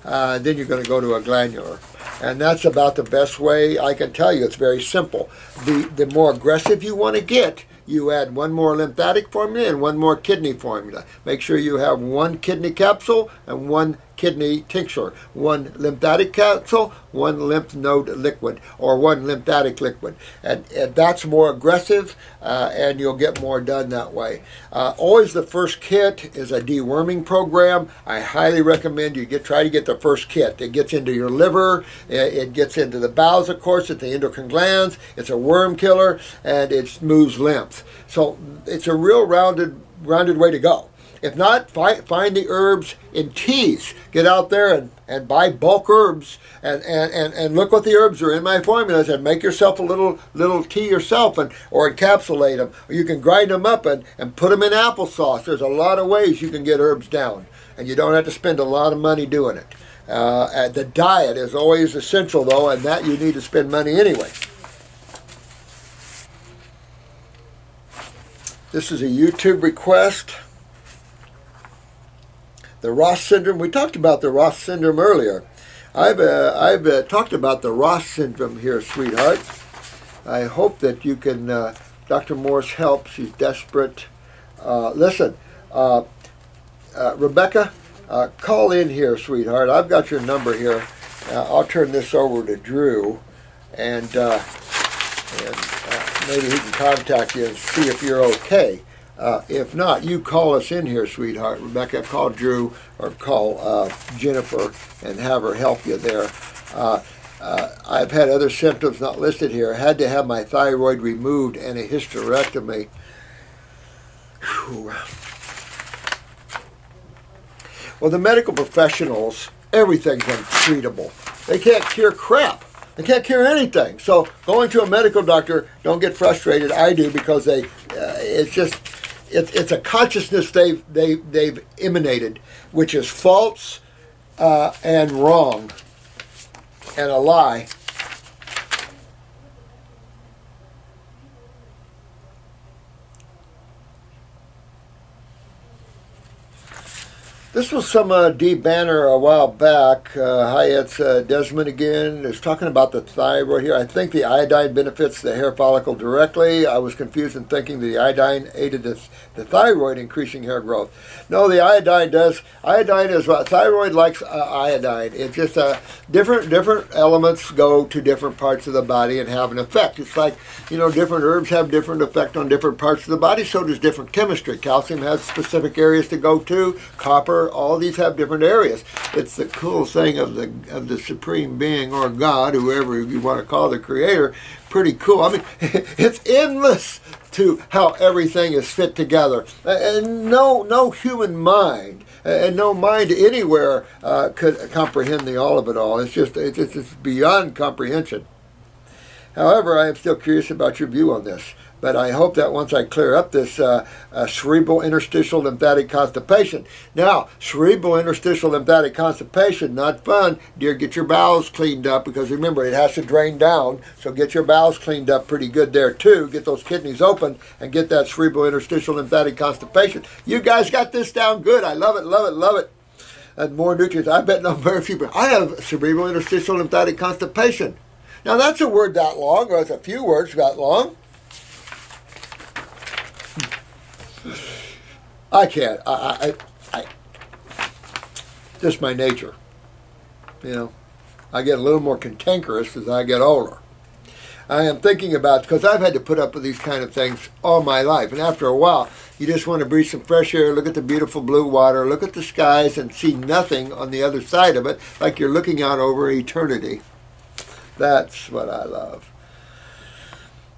then you're going to go to a glandular. And that's about the best way I can tell you. It's very simple. The more aggressive you want to get, you add 1 more lymphatic formula and 1 more kidney formula. Make sure you have 1 kidney capsule and 1 kidney tincture, 1 lymphatic capsule, 1 lymph node liquid, or 1 lymphatic liquid. And that's more aggressive, and you'll get more done that way. Always the first kit is a deworming program. I highly recommend you try to get the first kit. It gets into your liver, it gets into the bowels, of course, at the endocrine glands. It's a worm killer, and it moves lymph. So it's a real rounded way to go. If not, find the herbs in teas. Get out there and buy bulk herbs and look what the herbs are in my formulas and make yourself a little tea yourself or encapsulate them. Or you can grind them up and put them in applesauce. There's a lot of ways you can get herbs down, and you don't have to spend a lot of money doing it. The diet is always essential, though, and that you need to spend money anyway. This is a YouTube request. The Ross syndrome. We talked about the Ross syndrome earlier. I've talked about the Ross syndrome here, sweetheart. I hope that you can. Dr. Morse help. She's desperate. Listen, Rebecca, call in here, sweetheart. I've got your number here. I'll turn this over to Drew, and maybe he can contact you and see if you're okay. If not, you call us in here, sweetheart. Rebecca, call Drew or call Jennifer and have her help you there. I've had other symptoms not listed here. I had to have my thyroid removed and a hysterectomy. Whew. Well, the medical professionals, everything's untreatable. They can't cure crap. They can't cure anything. So going to a medical doctor, don't get frustrated. I do, because it's a consciousness they've emanated, which is false and wrong. and a lie. This was some Dee Banner a while back. Hi, it's Desmond again. It's talking about the thyroid here. I think the iodine benefits the hair follicle directly. I was confused in thinking the iodine aided the thyroid increasing hair growth. No, the iodine does. Iodine is what thyroid likes. Iodine. It's just different elements go to different parts of the body and have an effect. It's like, you know, different herbs have different effect on different parts of the body. So does different chemistry. Calcium has specific areas to go to. Copper. All these have different areas. It's the cool thing of the supreme being or God, whoever you want to call the creator. Pretty cool. I mean, it's endless to how everything is fit together, and no human mind and no mind anywhere could comprehend the all of it all. It's beyond comprehension. However, I am still curious about your view on this. But I hope that once I clear up this cerebral interstitial lymphatic constipation. Now, cerebral interstitial lymphatic constipation, not fun. Dear, get your bowels cleaned up, because remember, it has to drain down. So get your bowels cleaned up pretty good there too. Get those kidneys open and get that cerebral interstitial lymphatic constipation. You guys got this down good. I love it, love it, love it. And more nutrients. I bet no very few, but I have cerebral interstitial lymphatic constipation. Now, that's a word that long, or it's a few words that long. I can't. I just my nature. You know, I get a little more cantankerous as I get older. I am thinking about, because I've had to put up with these kind of things all my life, and after a while, you just want to breathe some fresh air, look at the beautiful blue water, look at the skies, and see nothing on the other side of it, like you're looking out over eternity. That's what I love.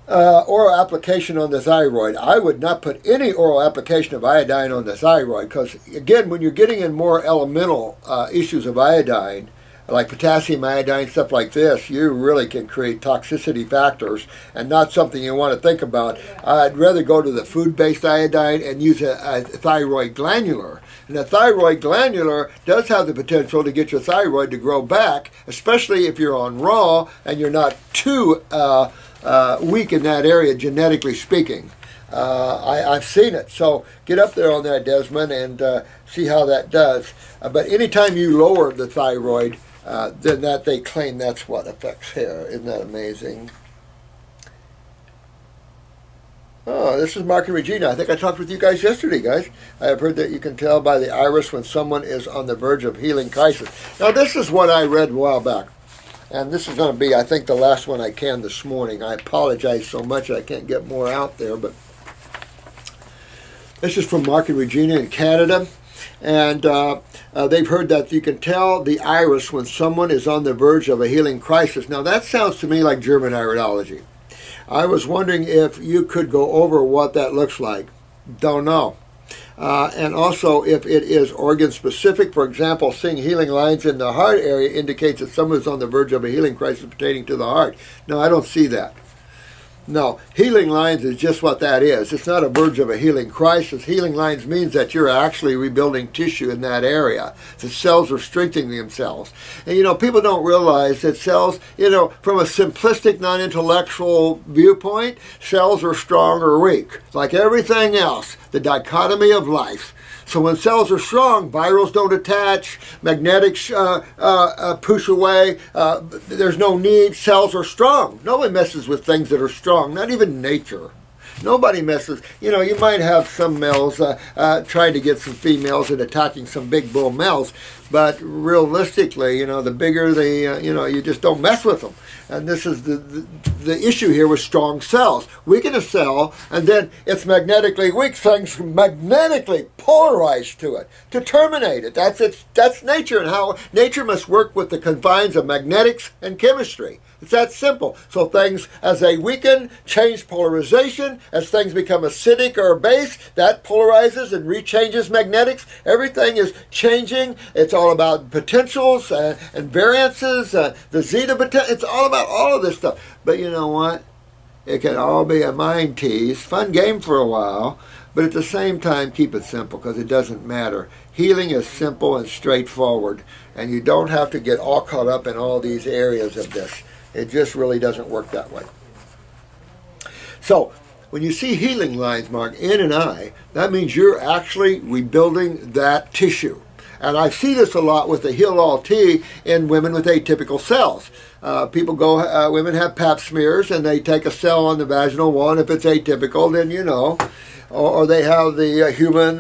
Oral application on the thyroid. I would not put any oral application of iodine on the thyroid, because, again, when you're getting in more elemental issues of iodine, like potassium iodine, stuff like this, you really can create toxicity factors, and not something you want to think about. I'd rather go to the food-based iodine and use a thyroid glandular. And the thyroid glandular does have the potential to get your thyroid to grow back, especially if you're on raw and you're not too weak in that area, genetically speaking. I've seen it. So get up there on that, Desmond, and see how that does. But anytime you lower the thyroid, then that they claim that's what affects hair. Isn't that amazing? Oh, this is Mark and Regina. I think I talked with you guys yesterday, guys. I have heard that you can tell by the iris when someone is on the verge of healing crisis. Now, this is what I read a while back. And this is going to be, I think, the last one I can this morning. I apologize so much I can't get more out there. But this is from Mark and Regina in Canada. And they've heard that you can tell the iris when someone is on the verge of a healing crisis. Now, that sounds to me like German iridology. I was wondering if you could go over what that looks like. Don't know. And also if it is organ specific. For example, seeing healing lines in the heart area indicates that someone is on the verge of a healing crisis pertaining to the heart. No, I don't see that. No, healing lines is just what that is. It's not a verge of a healing crisis. Healing lines means that you're actually rebuilding tissue in that area. The cells are strengthening themselves. And, you know, people don't realize that cells, you know, from a simplistic, non-intellectual viewpoint, cells are strong or weak. Like everything else, the dichotomy of life. So when cells are strong, virals don't attach, magnetics push away, there's no need, cells are strong. Nobody messes with things that are strong, not even nature. Nobody messes. You know, you might have some males trying to get some females and attacking some big bull males, but realistically, you know, the bigger the, you know, you just don't mess with them. And this is the issue here with strong cells. Weaken a cell, and then it's magnetically weak. Things magnetically polarized to it to terminate it. That's nature, and how nature must work with the confines of magnetics and chemistry. It's that simple. So things, as they weaken, change polarization. As things become acidic or base, that polarizes and rechanges magnetics. Everything is changing. It's all about potentials and variances, the zeta potential. It's all about all of this stuff. But you know what? It can all be a mind tease. Fun game for a while. but at the same time, keep it simple because it doesn't matter. Healing is simple and straightforward, and you don't have to get all caught up in all these areas of this. It just really doesn't work that way. So, when you see healing lines marked N and I, that means you're actually rebuilding that tissue. And I see this a lot with the Heal All T in women with atypical cells. Women have pap smears and they take a cell on the vaginal wall, and if it's atypical, then you know. Or they have the human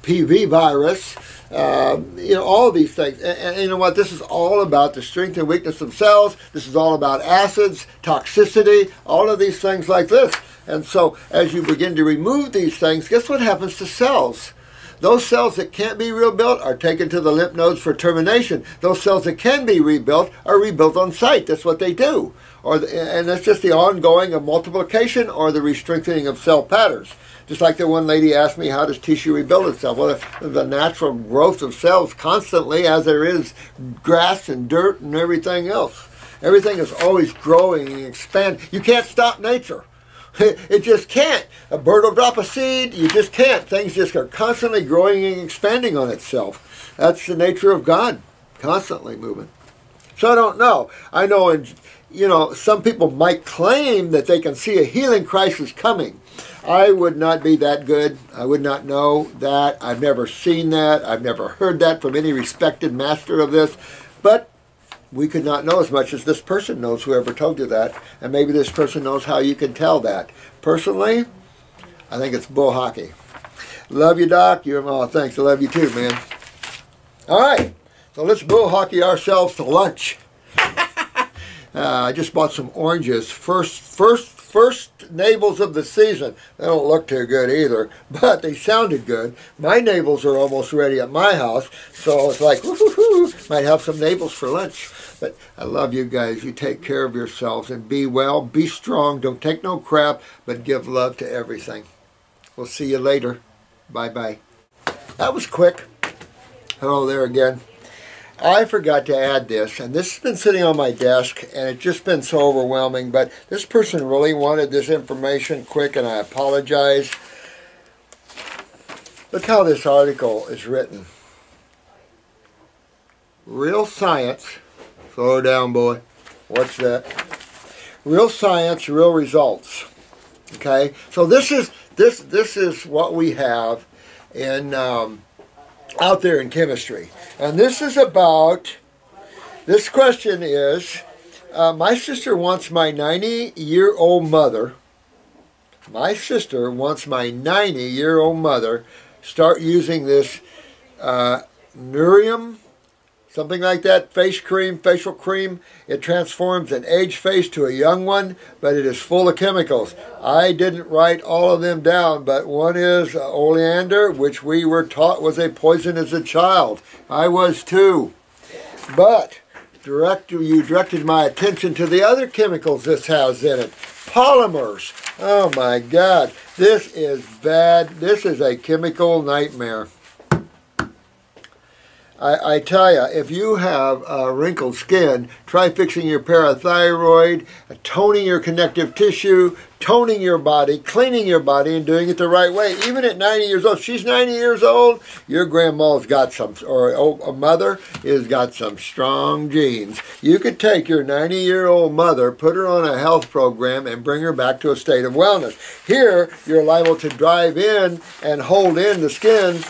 PV virus. All these things. And you know what? This is all about the strength and weakness of cells. This is all about acids, toxicity, all of these things like this. And so as you begin to remove these things, guess what happens to cells? Those cells that can't be rebuilt are taken to the lymph nodes for termination. Those cells that can be rebuilt are rebuilt on site. That's what they do. And that's just the ongoing of multiplication or the re-strengthening of cell patterns. Just like the one lady asked me, how does tissue rebuild itself? Well, there's a natural growth of cells constantly, as there is grass and dirt and everything else. Everything is always growing and expanding. You can't stop nature. It just can't. A bird will drop a seed. You just can't. Things just are constantly growing and expanding on itself. That's the nature of God, constantly moving. So I don't know. I know, some people might claim that they can see a healing crisis coming. I would not be that good. I would not know that. I've never seen that. I've never heard that from any respected master of this. But we could not know as much as this person knows, whoever told you that. And maybe this person knows how you can tell that. Personally, I think it's bull hockey. Love you, Doc. Thanks. I love you too, man. All right. So let's bull hockey ourselves to lunch. I just bought some oranges. First navels of the season. They don't look too good either, but they sounded good. My navels are almost ready at my house, so it's like, woo-hoo-hoo, might have some navels for lunch. But I love you guys. You take care of yourselves and be well, be strong. Don't take no crap, but give love to everything. We'll see you later. Bye-bye. That was quick. Hello there again. I forgot to add this, and this has been sitting on my desk, and it's just been so overwhelming, but this person really wanted this information quick, and I apologize. Look how this article is written. Real science. Slow down, boy. What's that? Real science, real results. Okay? So this is what we have in out there in chemistry. And this is about, this question is, my sister wants my 90-year-old mother, start using this Nerium, something like that, facial cream. It transforms an aged face to a young one, but it is full of chemicals. I didn't write all of them down, but one is oleander, which we were taught was a poison as a child. I was too. But you directed my attention to the other chemicals this has in it. Polymers. Oh my God. This is bad. This is a chemical nightmare. I tell you, if you have wrinkled skin, try fixing your parathyroid, toning your connective tissue, toning your body, cleaning your body, and doing it the right way. Even at 90 years old, she's 90 years old, your grandma's got some, or a mother has got some strong genes. You could take your 90-year-old mother, put her on a health program, and bring her back to a state of wellness. Here, you're liable to drive in and hold in the skin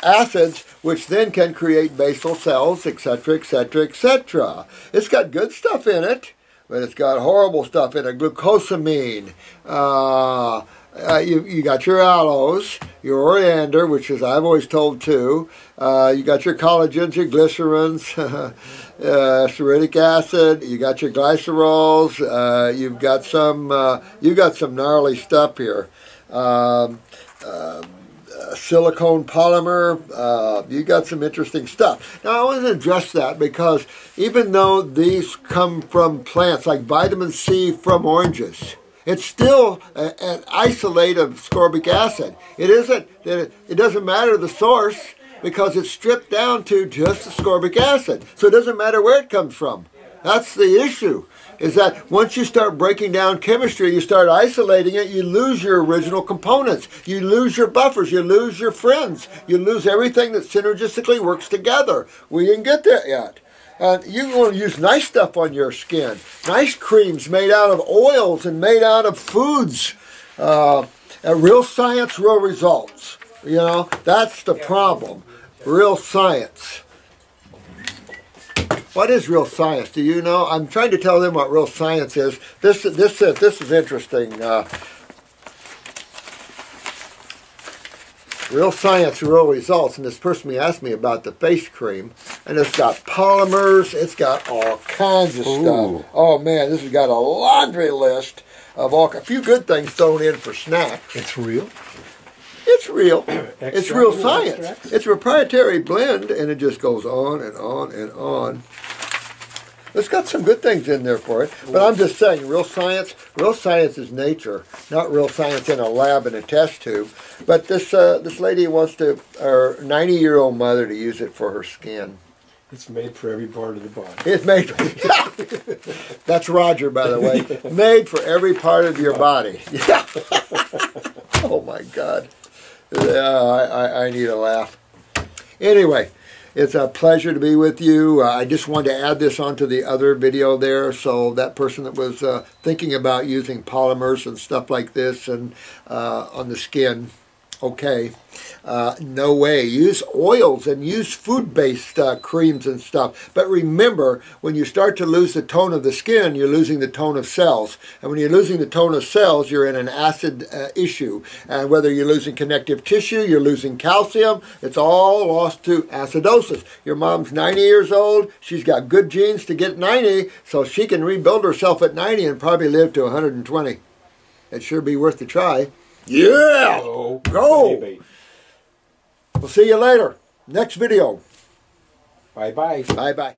acids, which then can create basal cells, etc., etc., etc. It's got good stuff in it, but it's got horrible stuff in it. Glucosamine. You got your aloes, your oleander, which is I've always told too. You got your collagens, your glycerins, stearic acid. You got your glycerols. You've got some gnarly stuff here. Silicone polymer, you got some interesting stuff. Now I want to address that because even though these come from plants like vitamin C from oranges, it's still an isolate of ascorbic acid. It doesn't matter the source because it's stripped down to just ascorbic acid. So it doesn't matter where it comes from. That's the issue. is that once you start breaking down chemistry, you start isolating it, you lose your original components. You lose your buffers. You lose your friends. You lose everything that synergistically works together. We didn't get there yet. You want to use nice stuff on your skin. Nice creams made out of oils and made out of foods. Real science, real results. You know, that's the problem. Real science. What is real science? Do you know? I'm trying to tell them what real science is. This is interesting. Real science, real results. And this person asked me about the face cream, and it's got polymers. It's got all kinds of stuff. Oh man, this has got a laundry list of a few good things thrown in for snacks. It's real. It's real. It's real science. It's a proprietary blend, and it just goes on and on and on. It's got some good things in there for it, but I'm just saying, real science is nature, not real science in a lab in a test tube. But this lady wants her 90-year-old mother to use it for her skin. It's made for every part of the body. It's made for, that's Roger, by the way. Made for every part of your body. Yeah. Oh my God. I need a laugh. Anyway, it's a pleasure to be with you. I just wanted to add this onto the other video there, so that person that was thinking about using polymers and stuff like this and on the skin, okay, no way. Use oils and use food-based creams and stuff. But remember, when you start to lose the tone of the skin, you're losing the tone of cells. And when you're losing the tone of cells, you're in an acid issue. And whether you're losing connective tissue, you're losing calcium, it's all lost to acidosis. Your mom's 90 years old. She's got good genes to get 90, so she can rebuild herself at 90 and probably live to 120. It'd sure be worth the try. Yeah! Go! We'll see you later. Next video. Bye-bye. Bye-bye.